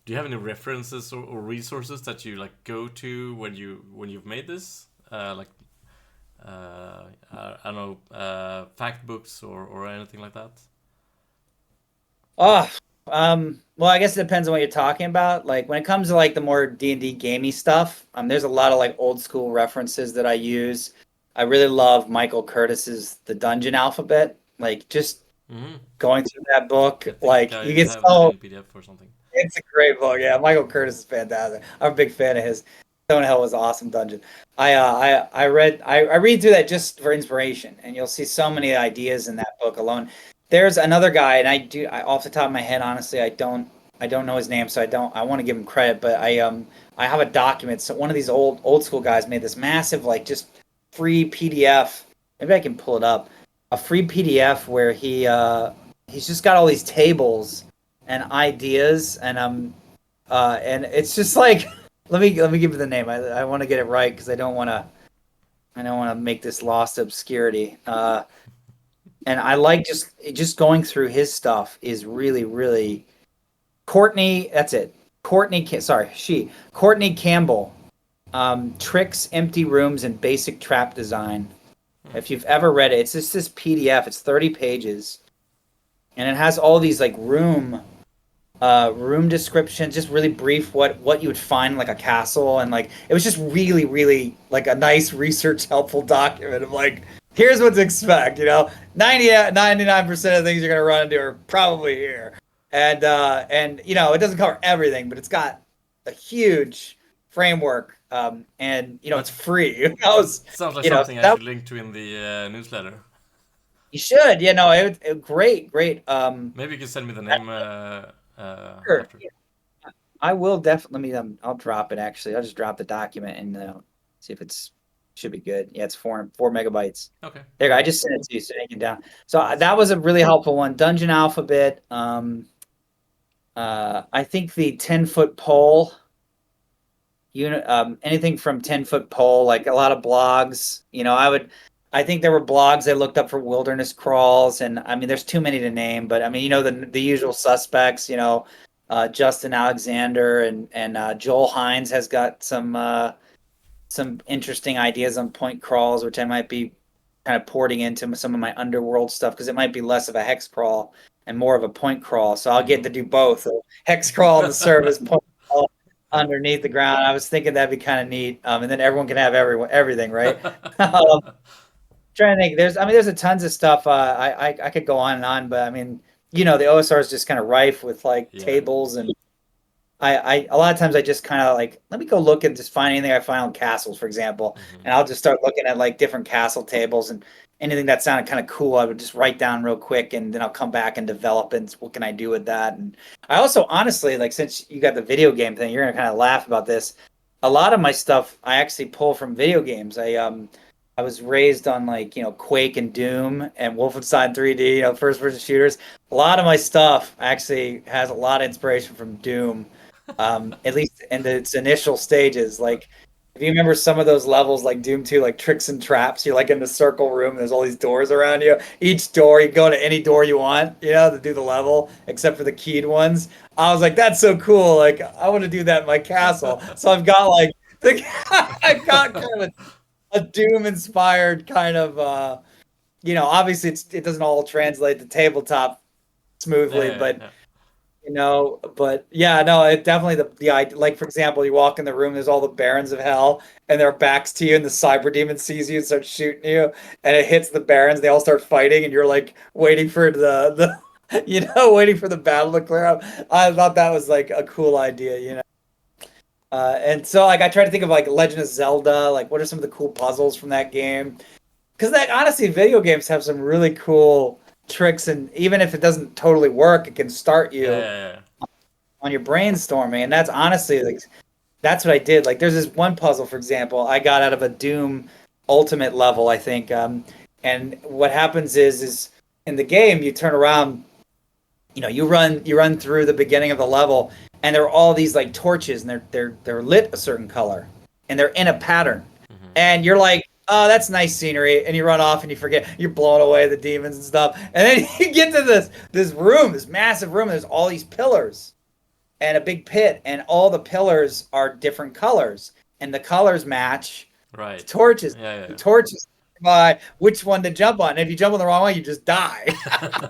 do you have any references or resources that you like go to when you've made this? I don't know, fact books or anything like that. Oh, well, I guess it depends on what you're talking about. Like when it comes to like the more D&D gamey stuff, there's a lot of like old school references that I use. I really love Michael Curtis's The Dungeon Alphabet. Like just Hmm. going through that book, I think like you I get have that so in PDF or something. it's a great book. Yeah, Michael Curtis is fantastic. I'm a big fan of his. Hell was an awesome dungeon. I read through that just for inspiration, and you'll see so Mm. many ideas in that book alone. There's another guy, and off the top of my head, honestly, I don't know his name, so I want to give him credit, but I have a document. So one of these old school guys made this massive like just free PDF. Maybe I can pull it up. A free PDF where he's just got all these tables and ideas, and it's just like let me give you the name. I want to get it right because I don't want to make this lost obscurity. And I like just going through his stuff is really really Courtney. That's it. Sorry, Courtney Campbell. Tricks, empty rooms, and basic trap design. If you've ever read it, it's just this PDF. It's 30 pages, and it has all these like room description, just really brief what you would find in like a castle, and like it was just really really like a nice research helpful document of like here's what to expect. 99% of the things you're gonna run into are probably here, and it doesn't cover everything, but it's got a huge framework, and it's That free. sounds like So something I that should link to in the newsletter. you should, great. Maybe you can send me the name Sure. after. I will definitely. I'll drop it. Actually, I'll just drop the document and see if it's should be good. Yeah, it's 4 megabytes. Okay, There you go. I cool. just sent it to you, so you can down. So Nice. that was a really helpful one. Dungeon Alphabet. I think the 10-foot pole. Anything from 10-foot pole, like a lot of blogs. I think there were blogs I looked up for wilderness crawls, and I mean, there's too many to name, but I mean, the usual suspects. Justin Alexander and Joel Hines has got some interesting ideas on point crawls, which I might be kind of porting into some of my underworld stuff because it might be less of a hex crawl and more of a point crawl. So I'll get Hmm. to do both, a hex crawl on the surface, point crawl underneath the ground. I was thinking that'd be kind of neat, and then everyone can have everything, right? Trying to think, there's a tons of stuff. I could go on and on, but I mean, the OSR is just kind of rife with like Yeah. tables, and a lot of times I just kind of like let me go look and just find anything I find on castles, for example, Hmm. and I'll just start looking at like different castle tables, and anything that sounded kind of cool, I would just write down real quick, and then I'll come back and develop. And what can I do with that? And I also honestly like, since you got the video game thing, you're gonna kind of laugh about this. A lot of my stuff I actually pull from video games. I was raised on like, Quake and Doom and Wolfenstein 3D, first person shooters. A lot of my stuff actually has a lot of inspiration from Doom, at least in its initial stages. Like, if you remember some of those levels, like Doom 2, like tricks and traps, you're like in the circle room, and there's all these doors around you. Each door, you go to any door you want, to do the level, except for the keyed ones. I was like, that's so cool. Like, I want to do that in my castle. So I've got like, I've got kind of a Doom inspired kind of, obviously it doesn't all translate to tabletop Yeah, smoothly, yeah, but yeah. but yeah, no, it definitely the idea. Like, for example, you walk in the room, there's all the barons of hell, and their backs to you, and the cyber demon sees you and starts shooting you, and it hits the barons. They all start fighting, and you're like waiting for the waiting for the battle to clear up. I thought that was like a cool idea. And so like I try to think of like Legend of Zelda, like what are some of the cool puzzles from that game? Because like honestly, video games have some really cool tricks, and even if it doesn't totally work, it can start Yeah, you yeah, yeah. on your brainstorming. And that's honestly like that's what I did. Like there's this one puzzle, for example, I got out of a Doom Ultimate level, I think. And what happens is in the game you turn around, you run through the beginning of the level, and there are all these like torches, and they're lit a certain color, and they're in a pattern, Hmm. and you're like, oh, that's nice scenery, and you run off and you forget, you're blowing away the demons and stuff, and then you get to this room, this massive room, and there's all these pillars and a big pit, and all the pillars are different colors, and the colors match the Right. torches. Yeah, The torches by which one to jump on. And if you jump on the wrong one, you just die. yeah.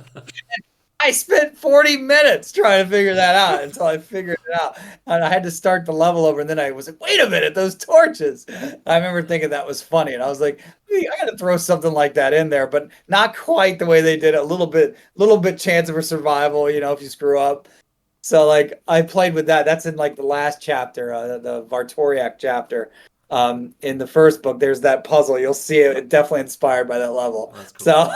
I spent 40 minutes trying to figure that out until I figured it out. And I had to start the level over, and then I was like, wait a minute, those torches. I remember thinking that was funny. And I was like, hey, I gotta throw something like that in there, but not quite the way they did it. A little bit chance of a survival, if you screw up. So like I played with that. That's in like the last chapter, the Vartoriak chapter. In the first book, there's that puzzle. You'll see it, definitely inspired by that level. That's cool. So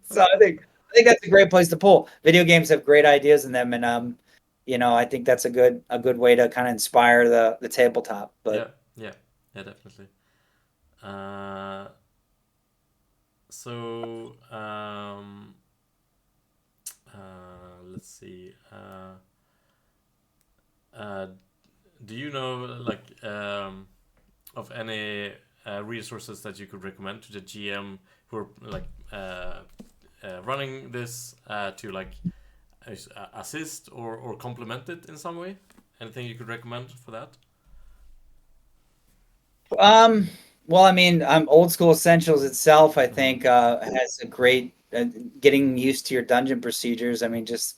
so I think that's a great place to pull. Video games have great ideas in them, and I think that's a good way to kind of inspire the tabletop. Yeah, But yeah, yeah, definitely. Uh, so let's see. Uh, do you know like of any resources that you could recommend to the GM who are like running this to like assist or complement it in some way? Anything you could recommend for that? um, well, I mean, Old School Essentials itself, I Hmm. think, has a great getting used to your dungeon procedures. I mean, just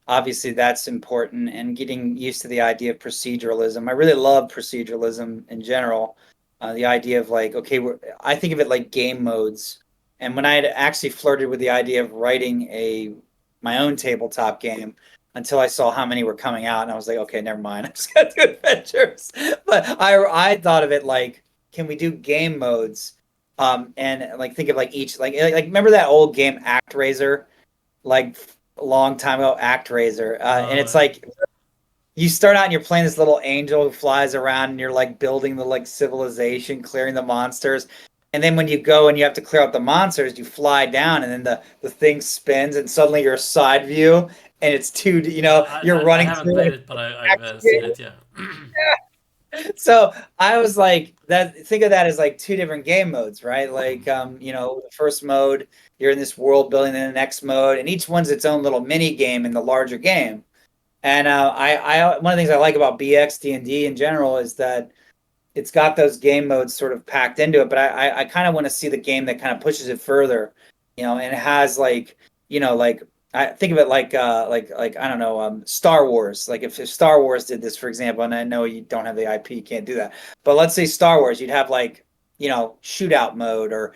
obviously that's important, and getting used to the idea of proceduralism. I really love proceduralism in general. The idea of like, okay, I think of it like game modes. And when I had actually flirted with the idea of writing my own tabletop game, until I saw how many were coming out, and I was like, okay, never mind. I'm just gonna do adventures. But I thought of it like, can we do game modes? And like think of like each like remember that old game ActRaiser, like a long time ago, ActRaiser, and Oh it's yeah. like you start out and you're playing this little angel who flies around, and you're like building the like civilization, clearing the monsters. And then when you go and you have to clear out the monsters, you fly down, and then the thing spins, and suddenly you're a side view, and it's two. You're I running haven't through played an it, but I've action seen game. it. Yeah. So I was like, that. Think of that as like two different game modes, right? Mhm. Like, the first mode, you're in this world building, and the next mode, and each one's its own little mini game in the larger game. And one of the things I like about BX D&D in general is that it's got those game modes sort of packed into it, but I kind of want to see the game that kind of pushes it further, and it has like, like I think of it like I don't know, Star Wars. Like if Star Wars did this, for example, and I know you don't have the IP, you can't do that, but let's say Star Wars, you'd have like, shootout mode, or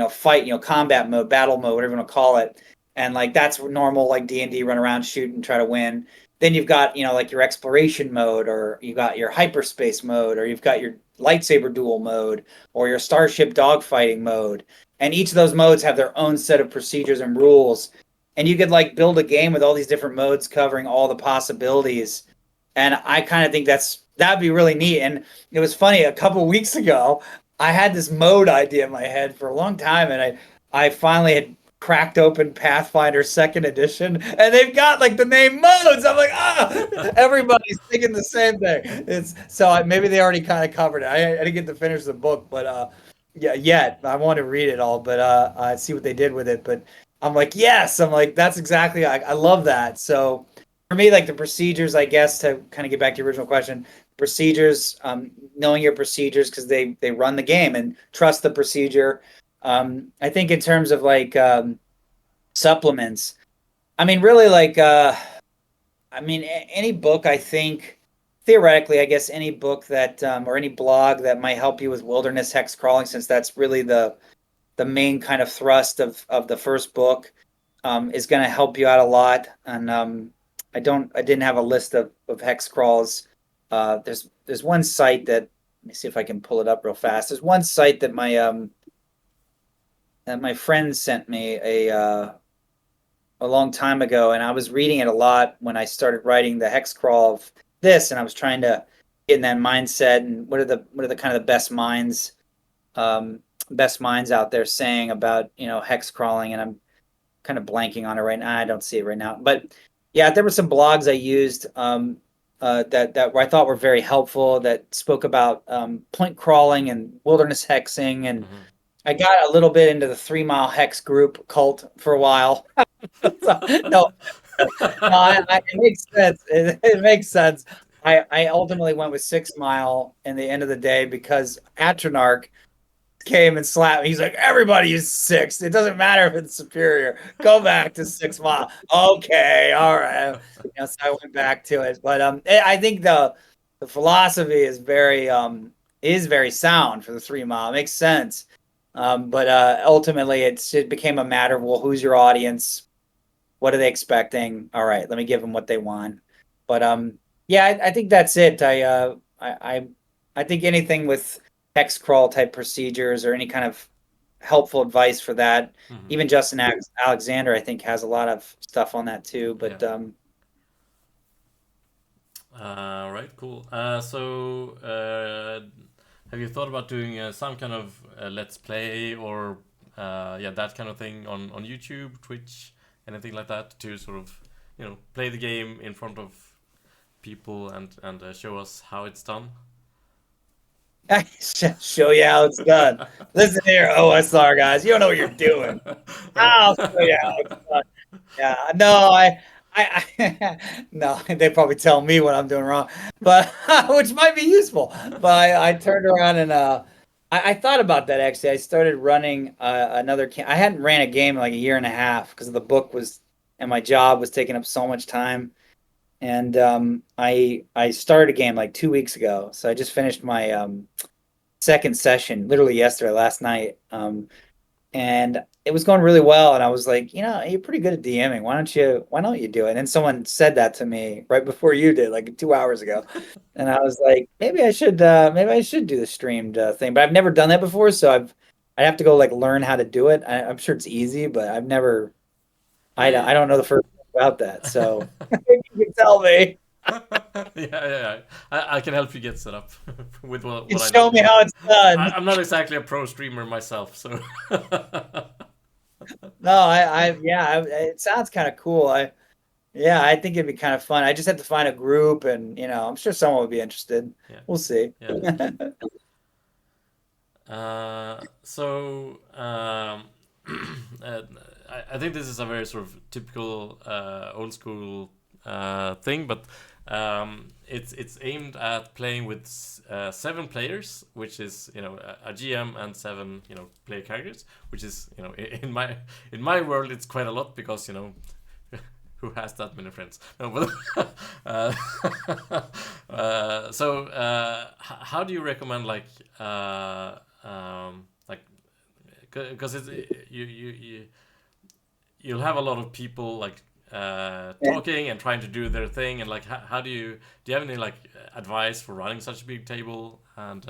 fight, combat mode, battle mode, whatever you want to call it, and like that's normal like D&D, run around, shoot, and try to win. Then you've got, like your exploration mode, or you got your hyperspace mode, or you've got your lightsaber duel mode, or your starship dogfighting mode. and each of those modes have their own set of procedures and rules. And you could like build a game with all these different modes covering all the possibilities. And I kind of think that'd be really neat. And it was funny, a couple weeks ago, I had this mode idea in my head for a long time, and I finally had cracked open Pathfinder Second Edition, and they've got like the name modes. I'm like, everybody's thinking the same thing. It's so maybe they already kind of covered it. I didn't get to finish the book, but yeah, yet I want to read it all, but I see what they did with it. But I'm like, yes, I'm like, that's exactly, I love that. So for me, like the procedures, I guess, to kind of get back to your original question, procedures, knowing your procedures because they run the game and trust the procedure. I think in terms of like supplements, I mean, really like, I mean, any book, I think, theoretically, I guess any book that, or any blog that might help you with wilderness hex crawling, since that's really the main kind of thrust of the first book, is going to help you out a lot. And I didn't have a list of hex crawls. There's one site that, let me see if I can pull it up real fast. There's one site that my friend sent me a long time ago, and I was reading it a lot when I started writing the hex crawl of this, and I was trying to get in that mindset. And what are the kind of the best minds out there saying about hex crawling, and I'm kind of blanking on it right now. I don't see it right now, but yeah, there were some blogs I used that I thought were very helpful that spoke about point crawling and wilderness hexing, and Hmm. I got a little bit into the 3 Mile Hex group cult for a while. So, no, no, it makes sense. It makes sense. I ultimately went with 6 Mile in the end of the day because Atronach came and slapped me. He's like, everybody is six. It doesn't matter if it's superior. Go back to 6 Mile. Okay, all right. So I went back to it. But I think the philosophy is very sound for the 3 Mile. It makes sense. But ultimately it became a matter of, well, who's your audience? What are they expecting? All right, let me give them what they want. But yeah, I think that's it. I think anything with hex crawl type procedures or any kind of helpful advice for that. Hmm. Even Justin Alexander, I think, has a lot of stuff on that too. Yeah. But Right. Cool. Have you thought about doing some kind of let's play or yeah, that kind of thing on YouTube, Twitch, anything like that to sort of play the game in front of people and show us how it's done? I show you how it's done. Listen here, OSR guys, you don't know what you're doing. I'll show you how it's done. Yeah, no, no, they probably tell me what I'm doing wrong, but which might be useful. But I turned around and I thought about that actually. I started running another I hadn't ran a game in like a year and a half because the book was and my job was taking up so much time. And I started a game like 2 weeks ago, so I just finished my second session literally yesterday, last night. And it was going really well. And I was like, you're pretty good at DMing. Why don't you do it? And someone said that to me right before you did, like 2 hours ago. And I was like, maybe I should do the streamed thing. But I've never done that before, so I'd have to go like learn how to do it. I'm sure it's easy, but Yeah. I don't know the first thing about that. So you can tell me. Yeah, yeah, yeah. I can help you get set up with You what can I know. show me how it's done. I'm not exactly a pro streamer myself, so No, it sounds kind of cool. Yeah, I think it'd be kind of fun. I just have to find a group, and I'm sure someone would be interested. yeah, We'll see. yeah, definitely. So uh, I think this is a very sort of typical old school thing, but it's aimed at playing with 7 players, which is a GM and 7 player characters, which is in my world it's quite a lot because who has that many friends? No, but how do you recommend like because you'll have a lot of people like Yeah. talking and trying to do their thing and like how do you have any like advice for running such a big table and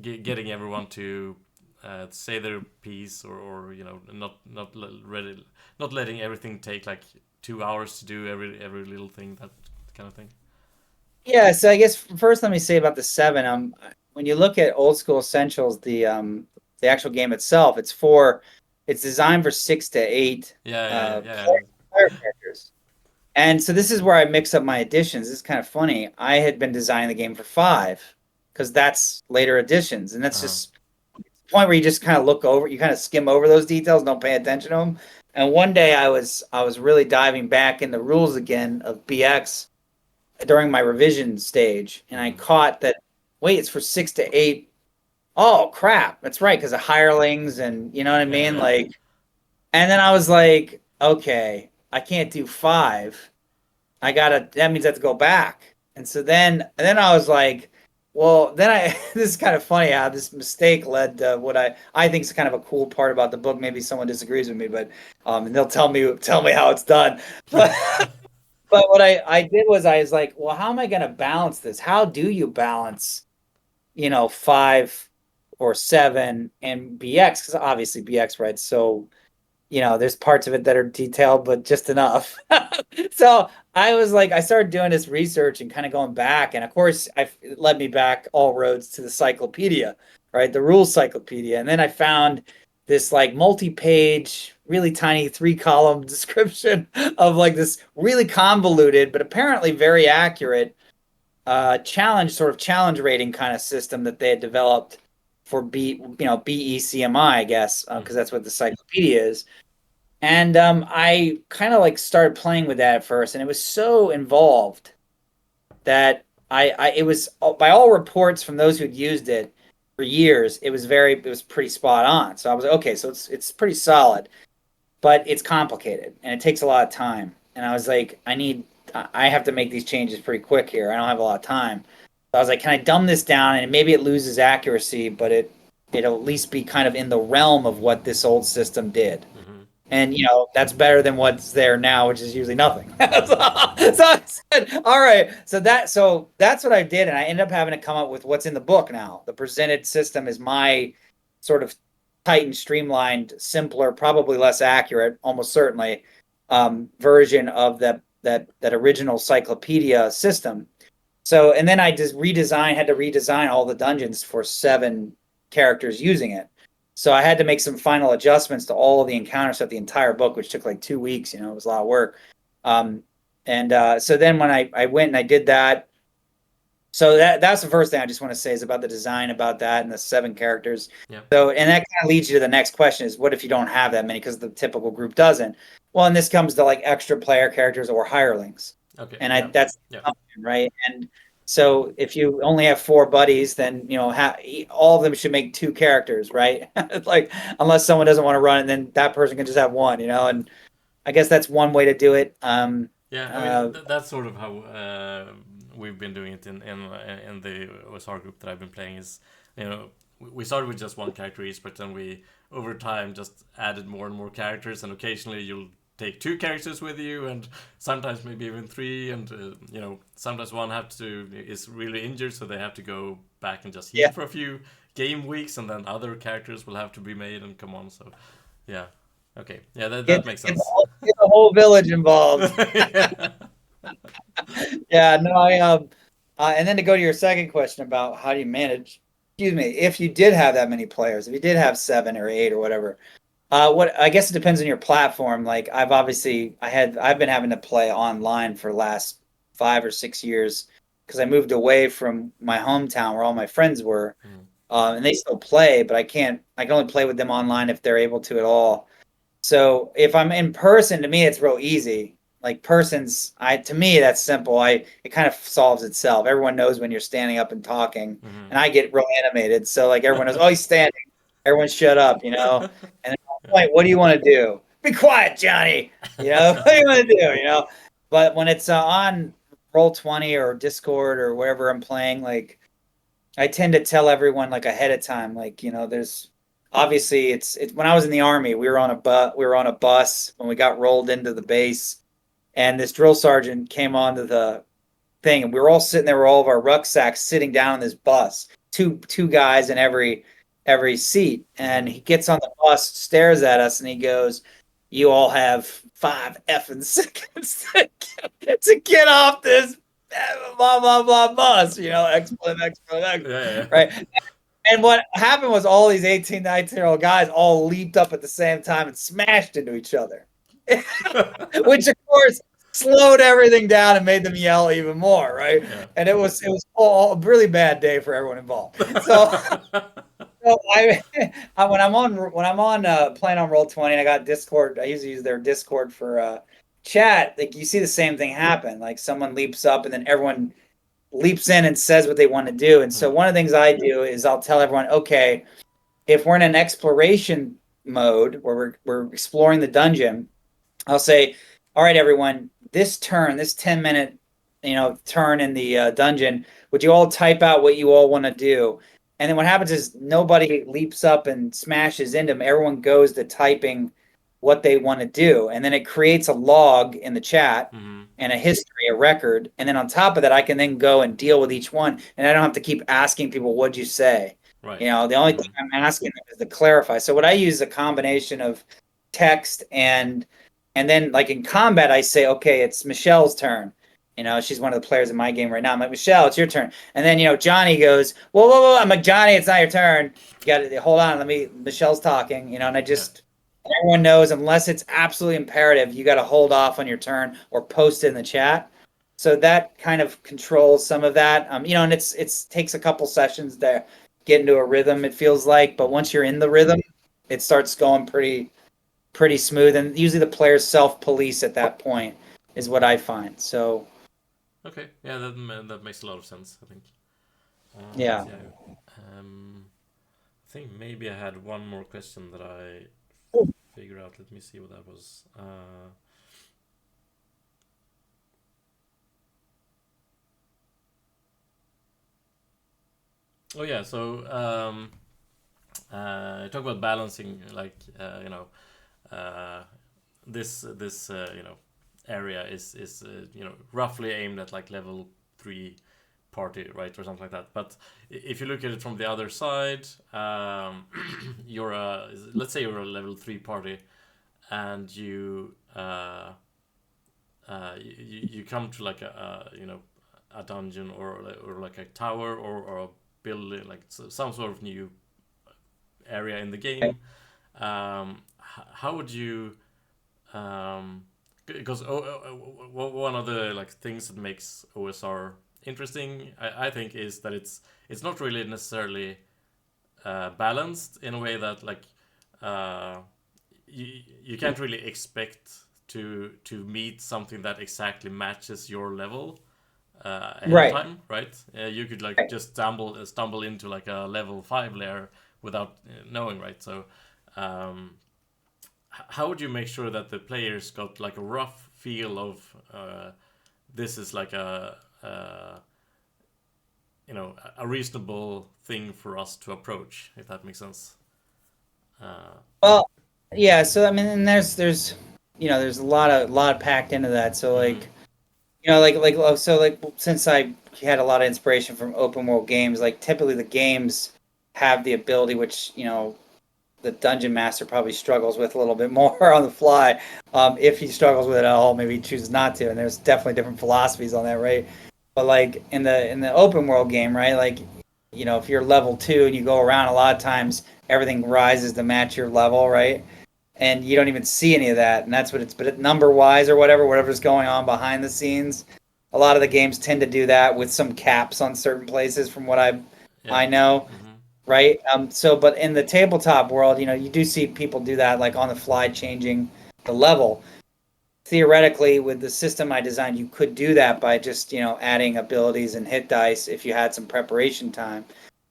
getting everyone to say their piece, or ready, not letting everything take like 2 hours to do every little thing, that kind of thing. Yeah, so I guess first let me say about the seven. When you look at Old School Essentials, the actual game itself, it's designed for 6 to 8 Yeah, yeah, yeah, yeah. player characters. And so this is where I mix up my editions. This is kind of funny. I had been designing the game for 5 because that's later editions, and that's Uh-huh. just the point where you just kind of look over, you kind of skim over those details, don't pay attention to them. And one day I was really diving back in the rules again of BX during my revision stage, and I Mm-hmm. caught that wait, it's for 6 to 8. Oh crap, that's right, because of hirelings and you know what I Yeah, mean, yeah. like. And then I was like, okay, I can't do 5. That means I have to go back. And then I was like, well, then I this is kind of funny how this mistake led to what I think is kind of a cool part about the book. Maybe someone disagrees with me, but and they'll tell me how it's done. But but what I did was I was like, well, how am I going to balance this? How do you balance, 5 or 7 and BX? Because obviously BX, right? So there's parts of it that are detailed, but just enough. So I was like, I started doing this research and kind of going back. And of course, it led me back all roads to the cyclopedia, right? The rules cyclopedia. And then I found this like multi-page, really tiny 3-column description of like this really convoluted, but apparently very accurate challenge rating kind of system that they had developed for BECMI, I guess, because Mm-hmm. that's what the cyclopedia is. And I kind of like started playing with that at first, and it was so involved that it was by all reports from those who'd used it for years, it was pretty spot on. So I was like, okay, so it's pretty solid, but it's complicated and it takes a lot of time. And I was like, I have to make these changes pretty quick here. I don't have a lot of time. So I was like, can I dumb this down and maybe it loses accuracy, but it'll at least be kind of in the realm of what this old system did. Mm-hmm. And that's better than what's there now, which is usually nothing. So I said, all right. So that's what I did, and I ended up having to come up with what's in the book now. The presented system is my sort of tightened, streamlined, simpler, probably less accurate, almost certainly, version of that original cyclopedia system. So, and then I just had to redesign all the dungeons for 7 characters using it. So I had to make some final adjustments to all of the encounters of the entire book, which took like 2 weeks. It was a lot of work. Um, and so then when I went and I did that, so that's the first thing I just want to say is about the design, about that, and the 7 characters. Yeah. So, and that kind of leads you to the next question: is what if you don't have that many because the typical group doesn't? Well, and this comes to like extra player characters or hirelings, Okay. and Yeah. that's Yeah. right. And so if you only have 4 buddies, then all of them should make 2 characters, right? Like unless someone doesn't want to run, and then that person can just have one, and I guess that's one way to do it. Yeah, I mean that's sort of how we've been doing it in the OSR group that I've been playing. Is we started with just one character each, but then we over time just added more and more characters, and occasionally you'll take 2 characters with you, and sometimes maybe even 3, and sometimes one is really injured, so they have to go back and just heal Yeah, for a few game weeks, and then other characters will have to be made and come on. So yeah, okay, yeah, that makes sense. get the whole village involved. Yeah. Yeah, no, and then to go to your second question about how do you manage, excuse me, if you did have that many players, if you did have 7 or 8 or whatever, what I guess it depends on your platform. Like I've been having to play online for the last 5 or 6 years because I moved away from my hometown where all my friends were, Mm. and they still play, but I can only play with them online if they're able to at all. So if I'm in person, to me it's real easy. Like to me that's simple. It kind of solves itself. Everyone knows when you're standing up and talking, Mhm. and I get real animated. So like everyone knows, oh, he's standing. Everyone shut up. And then I'm Yeah. like, what do you want to do? Be quiet, Johnny. What do you want to do? But when it's on Roll20 or Discord or wherever I'm playing, like I tend to tell everyone like ahead of time, like there's obviously it's when I was in the army, we were on a bus when we got rolled into the base, and this drill sergeant came onto the thing, and we were all sitting there with all of our rucksacks sitting down on this bus, two guys in every every seat. And Mm-hmm. he gets on the bus, stares at us, and he goes, "You all have 5 effing seconds to get off this blah blah blah bus." Excellent, excellent, Yeah, excellent, yeah, yeah. right? And what happened was all these 18, 19-year-old guys all leaped up at the same time and smashed into each other, which of course slowed everything down and made them yell even more, right? Yeah. And it was all a really bad day for everyone involved. So when I'm on playing on Roll20, I got Discord. I usually use their Discord for chat. Like you see the same thing happen. Like someone leaps up and then everyone leaps in and says what they want to do. And so Mm. one of the things I do is I'll tell everyone, okay, if we're in an exploration mode where we're exploring the dungeon, I'll say, all right, everyone, this turn, this 10-minute, turn in the dungeon, would you all type out what you all want to do? And then what happens is nobody leaps up and smashes into them. Everyone goes to typing what they want to do. And then it creates a log in the chat Mm-hmm. and a history, a record. And then on top of that, I can then go and deal with each one. And I don't have to keep asking people, what'd you say? Right. The only Mm-hmm. thing I'm asking them is to clarify. So what I use is a combination of text and then, like in combat, I say, okay, it's Michelle's turn. She's one of the players in my game right now. I'm like, Michelle, it's your turn. And then, Johnny goes, whoa, whoa, whoa. I'm like, Johnny, it's not your turn. You got to hold on. Michelle's talking, and Yeah. everyone knows, unless it's absolutely imperative, you got to hold off on your turn or post it in the chat. So that kind of controls some of that. And it's takes a couple sessions to get into a rhythm, it feels like. But Mm-hmm. once you're in the rhythm, it starts going pretty smooth, and usually the players self-police at that point is what I find. So Okay. Yeah, that makes a lot of sense, I think. But yeah. yeah, I think maybe I had one more question that I figure out. Let me see what that was. Oh yeah, so talk about balancing, like uh, this area is roughly aimed at like level 3 party, right, or something like that. But if you look at it from the other side, you're a let's say you're a level 3 party, and you come to like a dungeon or like a tower or a building, like some sort of new area in the game. How would you because one of the like things that makes OSR interesting, I think, is that it's not really necessarily balanced in a way that like uh, you can't really expect to meet something that exactly matches your level ahead of Right. time, right? You could like just stumble into like a level 5 layer without knowing, right? So um, how would you make sure that the players got like a rough feel of this is like a reasonable thing for us to approach, if that makes sense? Uh, Well, yeah. So I mean, and there's there's a lot packed into that. So mm-hmm. like so like since I had a lot of inspiration from open world games, like typically the games have the ability, which the dungeon master probably struggles with a little bit more on the fly. If he struggles with it at all, maybe he chooses not to. And there's definitely different philosophies on that, right? But like in the open world game, right? Like if you're level 2 and you go around, a lot of times everything rises to match your level, right? And you don't even see any of that, and that's what it's. But number wise or whatever's going on behind the scenes, a lot of the games tend to do that with some caps on certain places, from what I Yeah. know, Mm-hmm. right? But in the tabletop world, you do see people do that, like on the fly, changing the level. Theoretically, with the system I designed, you could do that by just adding abilities and hit dice if you had some preparation time.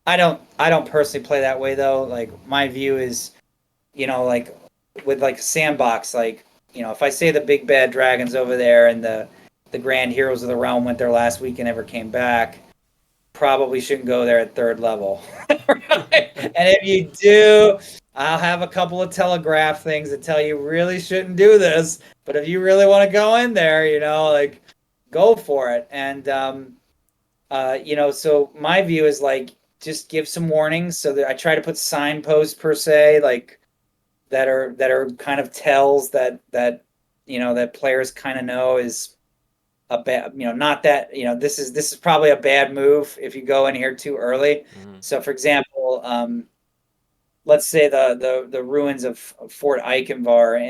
I don't personally play that way though. Like my view is, like with like sandbox, like if I say the big bad dragon's over there and the grand heroes of the realm went there last week and never came back, probably shouldn't go there at third level. Right? And if you do, I'll have a couple of telegraph things that tell you really shouldn't do this. But if you really want to go in there, like go for it. And so my view is like just give some warnings. So that I try to put signposts per se, like that are kind of tells that players kind of know is a bad, not that, this is probably a bad move if you go in here too early. Mm-hmm. So for example, let's say the ruins of Fort Eichenvar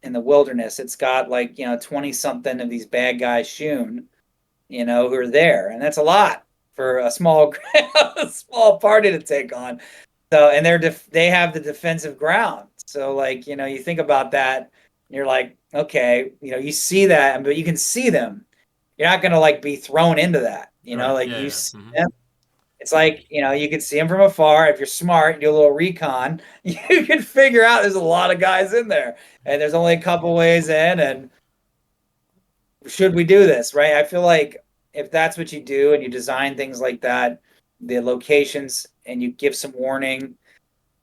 in the wilderness. It's got like 20 something of these bad guys shoon, who are there, and that's a lot for a small a small party to take on. So, and they have the defensive ground. So like, you think about that and you're like, okay, you see that, but you can see them. You're not going to like be thrown into that, Right. like Yeah. you Yeah. see Mm-hmm. them. It's like, you can see them from afar. If you're smart, do a little recon, you can figure out there's a lot of guys in there and there's only a couple ways in. And should we do this? Right. I feel like if that's what you do and you design things like that, the locations, and you give some warning,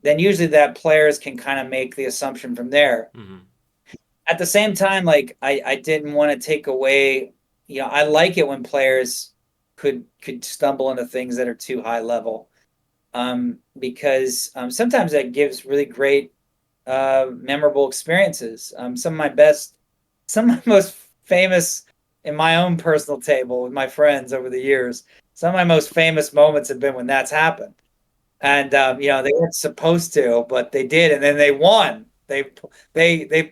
then usually that players can kind of make the assumption from there. Mm-hmm. At the same time, like I didn't want to take away, I like it when players could stumble into things that are too high level. Because sometimes that gives really great memorable experiences. Some of my most famous in my own personal table with my friends over the years, some of my most famous moments have been when that's happened. And they weren't supposed to, but they did, and then they won. They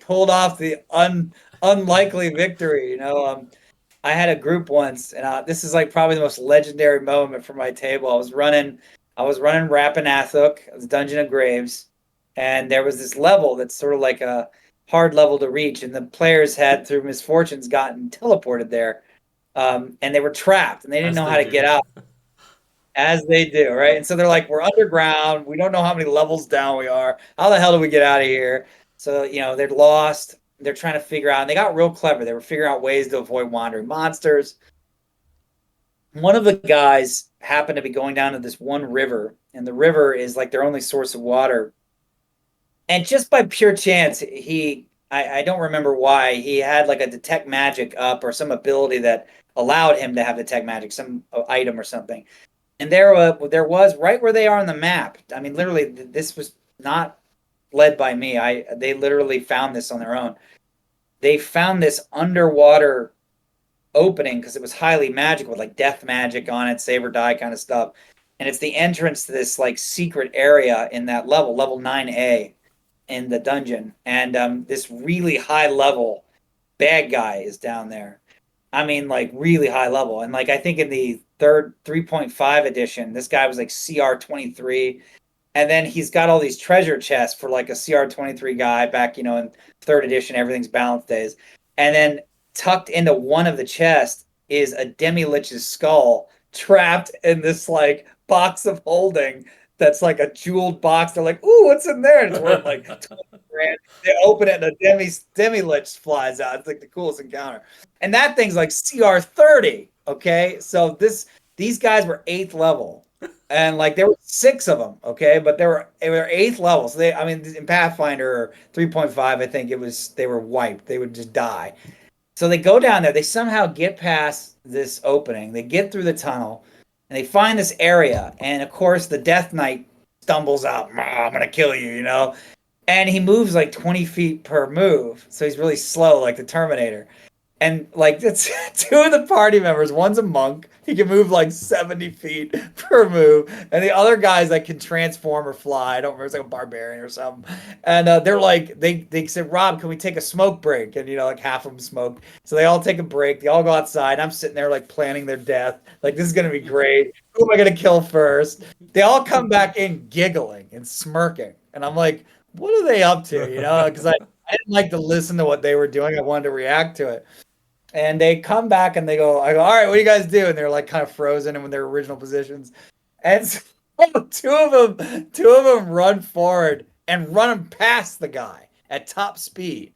pulled off the unlikely victory. I had a group once, and this is like probably the most legendary moment for my table. I was running Rapanathuk, it was Dungeon of Graves, and there was this level that's sort of like a hard level to reach, and the players had, through misfortunes, gotten teleported there, and they were trapped, and they didn't As know they how to do. get out. As they do, right? And so they're like, we're underground. We don't know how many levels down we are. How the hell do we get out of here? So, they're lost. They're trying to figure out, and they got real clever. They were figuring out ways to avoid wandering monsters. One of the guys happened to be going down to this one river, and the river is like their only source of water. And just by pure chance, I don't remember why, he had like a detect magic up or some ability that allowed him to have detect magic, some item or something. And there was right where they are on the map. I mean, literally, this was not led by me. They literally found this on their own. They found this underwater opening because it was highly magical with like death magic on it, save or die kind of stuff. And it's the entrance to this like secret area in that level 9A in the dungeon. And this really high level bad guy is down there. I mean, like really high level. And like I think in the third 3.5 edition, this guy was like CR 23. And then he's got all these treasure chests for like a CR 23 guy back, in third edition, everything's balanced days. And then tucked into one of the chests is a demi lich's skull trapped in this like box of holding that's like a jeweled box. They're like, ooh, what's in there? And it's worth like 20 grand. They open it and a demi lich flies out. It's like the coolest encounter. And that thing's like CR 30. Okay. So these guys were 8th level. And like there were 6 of them, okay, but they were 8th level. So I mean, in Pathfinder 3.5, I think they were wiped. They would just die. So they go down there. They somehow get past this opening. They get through the tunnel, and they find this area. And of course, the Death Knight stumbles out. I'm gonna kill you, And he moves like 20 feet per move, so he's really slow, like the Terminator. And like it's 2 of the party members. One's a monk. He can move like 70 feet per move. And the other guys that can transform or fly. I don't remember. It's like a barbarian or something. And they're like, they said, Rob, can we take a smoke break? And like half of them smoke. So they all take a break. They all go outside. I'm sitting there like planning their death. Like this is gonna be great. Who am I gonna kill first? They all come back in giggling and smirking. And I'm like, what are they up to? Because I didn't like to listen to what they were doing. I wanted to react to it. And they come back and I go, all right, what do you guys do? And they're like kind of frozen in their original positions. And so two of them run forward and run them past the guy at top speed.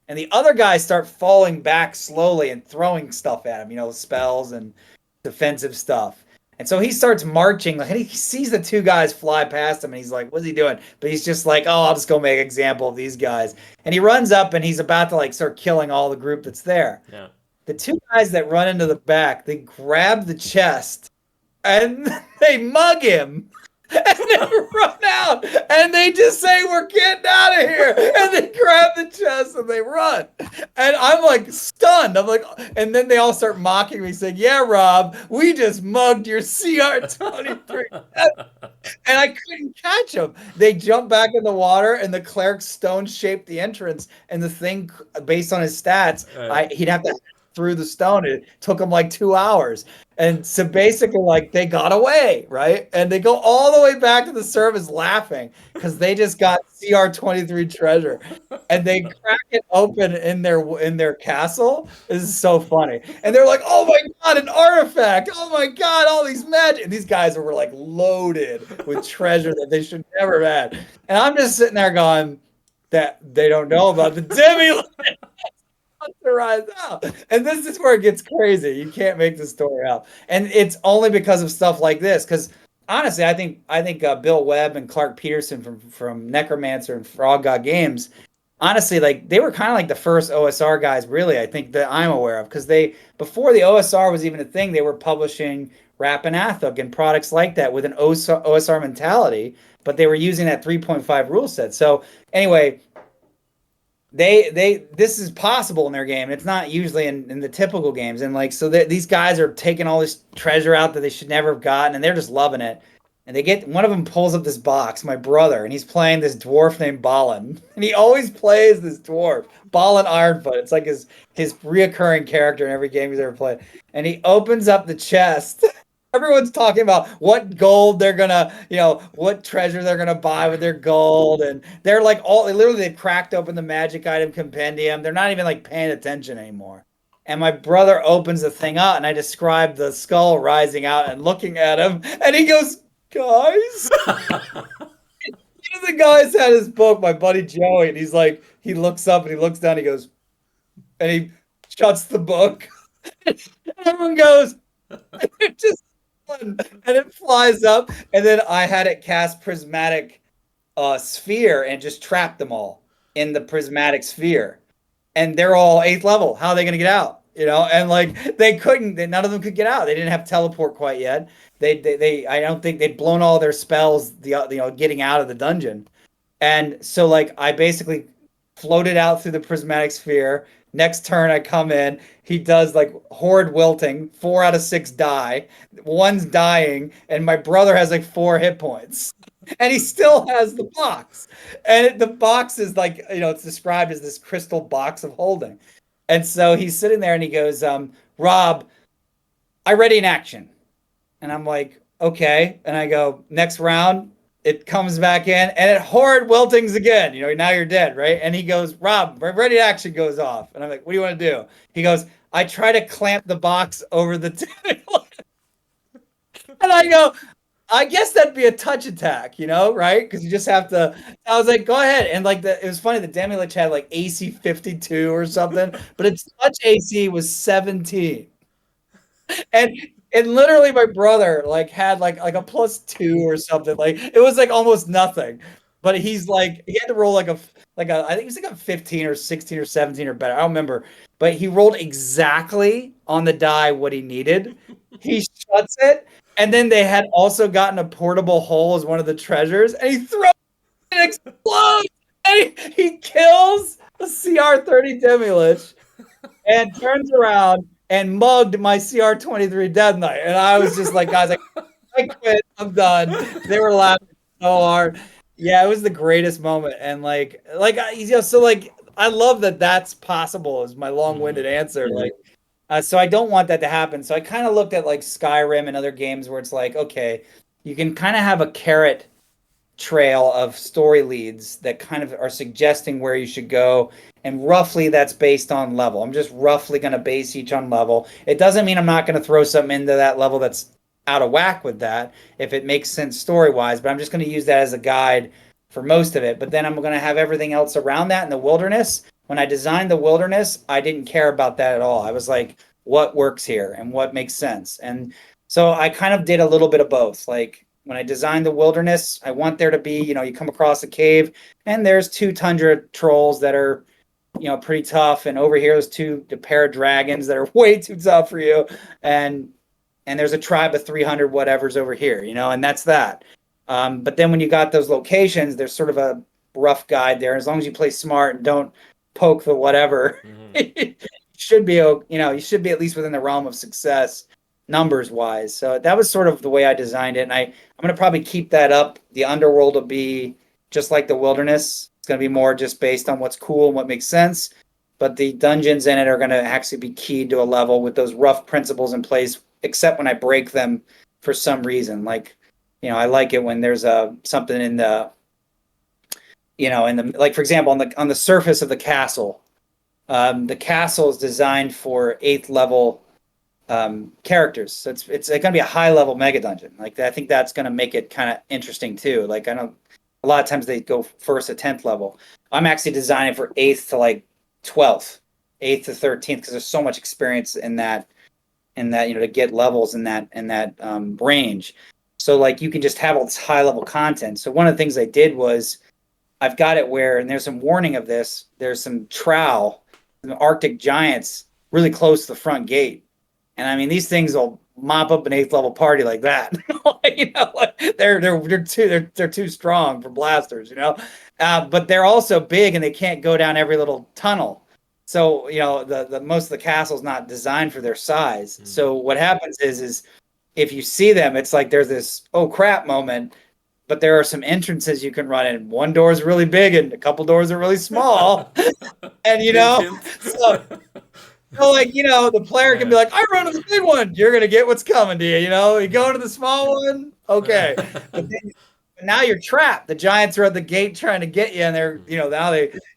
And the other guys start falling back slowly and throwing stuff at him, spells and defensive stuff. And so he starts marching. Like he sees the 2 guys fly past him, and he's like, "What's he doing?" But he's just like, "Oh, I'll just go make an example of these guys." And he runs up, and he's about to like start killing all the group that's there. Yeah. The 2 guys that run into the back, they grab the chest and they mug him. And they run out and they just say, "We're getting out of here." And they grab the chest and they run. And I'm like stunned. I'm like, and then they all start mocking me, saying, "Yeah, Rob, we just mugged your CR-23." And I couldn't catch them. They jumped back in the water, and the cleric stone shaped the entrance. And the thing, based on his stats, he'd have to through the stone. It took him like 2 hours. And so basically, like they got away, right? And they go all the way back to the service laughing because they just got CR-23 treasure, and they crack it open in their castle. This is so funny, and they're like, "Oh my god, an artifact! Oh my god, all these magic!" And these guys were like loaded with treasure that they should never have had, and I'm just sitting there going, "That they don't know about the demi." To rise out. And this is where it gets crazy. You can't make the story up. And it's only because of stuff like this. Because honestly, I think Bill Webb and Clark Peterson from Necromancer and Frog God Games, honestly, like they were kind of like the first OSR guys, really, I think that I'm aware of. Because they before the OSR was even a thing, they were publishing Rap and Athuk and products like that with an OSR mentality, but they were using that 3.5 rule set. So anyway, they this is possible in their game. It's not usually in the typical games. And like so these guys are taking all this treasure out that they should never have gotten, and they're just loving it. And they get one of them pulls up this box, my brother, and he's playing this dwarf named Balin. And he always plays this dwarf, Balin Ironfoot. It's like his reoccurring character in every game he's ever played. And he opens up the chest. Everyone's talking about what gold they're gonna, what treasure they're gonna buy with their gold, and they're like literally they cracked open the magic item compendium. They're not even like paying attention anymore. And my brother opens the thing up, and I describe the skull rising out and looking at him, and he goes, "Guys." One of the guys had his book, my buddy Joey, and he's like, he looks up and he looks down, he goes, and he shuts the book. And everyone goes, it just and it flies up, and then I had it cast prismatic sphere and just trap them all in the prismatic sphere, and they're all 8th level. How are they going to get out? And like they couldn't. None of them could get out. They didn't have teleport quite yet. They I don't think they'd blown all their spells. Getting out of the dungeon, and so like I basically floated out through the prismatic sphere. Next turn, I come in. He does like horde wilting, 4 out of 6 die. One's dying, and my brother has like 4 hit points, and he still has the box. And the box is like it's described as this crystal box of holding. And so he's sitting there, and he goes, "Rob, I ready in action." And I'm like, "Okay." And I go, "Next round." It comes back in, and it horde wiltings again. Now you're dead, right? And he goes, "Rob, ready to action," goes off. And I'm like, "What do you want to do?" He goes, "I try to clamp the box over the table." And I go, "I guess that'd be a touch attack, right? Because you just have to." I was like, "Go ahead." And like it was funny, the Demilich had like AC 52 or something, but its touch AC was 17. And literally my brother like had like a +2 or something. Like it was like almost nothing. But he's like he had to roll like a I think it was like a 15 or 16 or 17 or better. I don't remember. But he rolled exactly on the die what he needed. He shuts it, and then they had also gotten a portable hole as one of the treasures, and he throws it and explodes. And he kills the CR-30 Demilich and turns around and mugged my CR-23 Death Knight. And I was just like, guys, I quit. I'm done. They were laughing so hard. Yeah, it was the greatest moment. And so like, I love that that's possible is my long-winded answer. Like, so I don't want that to happen. So I kind of looked at like Skyrim and other games where it's like, okay, you can kind of have a carrot trail of story leads that kind of are suggesting where you should go, and roughly that's based on level. I'm just roughly going to base each on level. It doesn't mean I'm not going to throw something into that level that's out of whack with that if it makes sense story wise, but I'm just going to use that as a guide for most of it. But then I'm going to have everything else around that in the wilderness. When I designed the wilderness, I didn't care about that at all. I was like, what works here and what makes sense? And so I kind of did a little bit of both. Like when I designed the wilderness, I want there to be, you come across a cave and there's 2 tundra trolls that are, pretty tough. And over here, there's a pair of dragons that are way too tough for you. And and there's a tribe of 300 whatever's over here, and that's that. But then when you got those locations, there's sort of a rough guide there. As long as you play smart and don't poke the whatever, Hmm. you should be, you should be at least within the realm of success numbers wise. So that was sort of the way I designed it. And I'm going to probably keep that up. The underworld will be just like the wilderness. It's going to be more just based on what's cool and what makes sense. But the dungeons in it are going to actually be keyed to a level with those rough principles in place, except when I break them for some reason. Like, I like it when there's something in the, like for example, on the surface of the castle is designed for eighth level characters. So it's going to be a high level mega dungeon. Like I think that's going to make it kind of interesting too. Like I know a lot of times they go first to 10th level. I'm actually designing for eighth to like 12th, eighth to 13th because there's so much experience in that to get levels in that range. So like you can just have all this high level content. So one of the things I did was I've got it where, and there's some warning of this. There's some trowel, some Arctic giants really close to the front gate, and I mean these things will mop up an eighth level party like that. They're too strong for blasters, but they're also big and they can't go down every little tunnel. So the most of the castle's not designed for their size. Hmm. So what happens is if you see them, it's like there's this oh crap moment, but there are some entrances you can run in. One door is really big and a couple doors are really small. And Hint, hint. the player can be Yeah. like, I run to the big one. You're gonna get what's coming to you, You go to the small one, okay. But now you're trapped. The giants are at the gate trying to get you, and they're,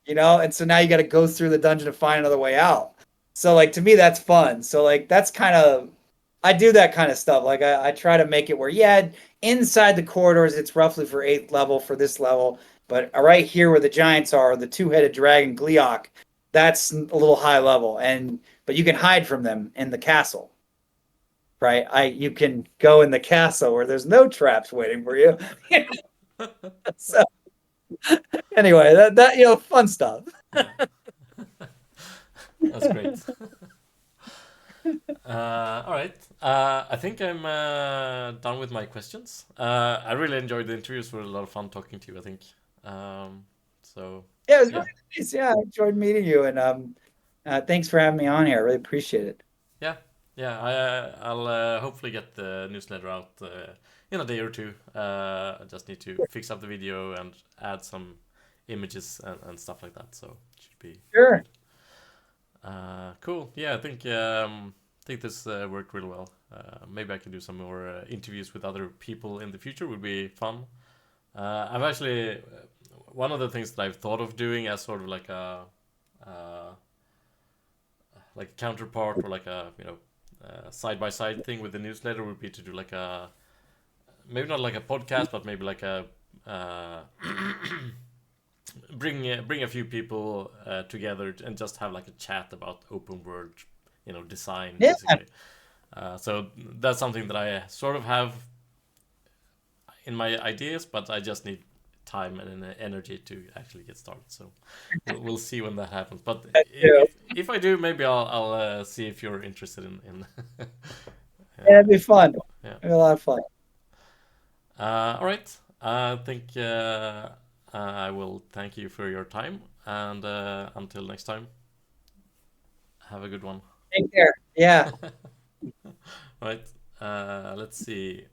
now and so now you gotta go through the dungeon to find another way out. So like to me that's fun. So like that's kind of I do that kind of stuff. Like I try to make it where, yeah, inside the corridors, it's roughly for eighth level for this level. But right here where the giants are, the two-headed dragon Gleok, that's a little high level. But you can hide from them in the castle, right? You can go in the castle where there's no traps waiting for you. So anyway, that fun stuff. Yeah. That's great. All right. I think I'm done with my questions. I really enjoyed the interviews. Were a lot of fun talking to you, I think. So, Yeah, it was yeah. really nice. Yeah, I enjoyed meeting you, and thanks for having me on here. I really appreciate it. Yeah. Yeah. I'll hopefully get the newsletter out in a day or two. I just need to fix up the video and add some images and stuff like that. So, it should be Sure. good. Cool. Yeah, I think this worked really well. Maybe I can do some more interviews with other people in the future. Would be fun. I've actually one of the things that I've thought of doing as sort of uh, like a counterpart or like a side by side thing with the newsletter would be to do like a maybe not like a podcast, but maybe like a uh, bring a few people together and just have like a chat about open world, design Yeah. basically. So that's something that I sort of have in my ideas, but I just need time and energy to actually get started. So we'll see when that happens. But Yeah, if I do, maybe I'll see if you're interested in it'd be fun. yeah. It'd be a lot of fun. All right. I think I will thank you for your time, and until next time, have a good one. Take care. Yeah. Right. Let's see.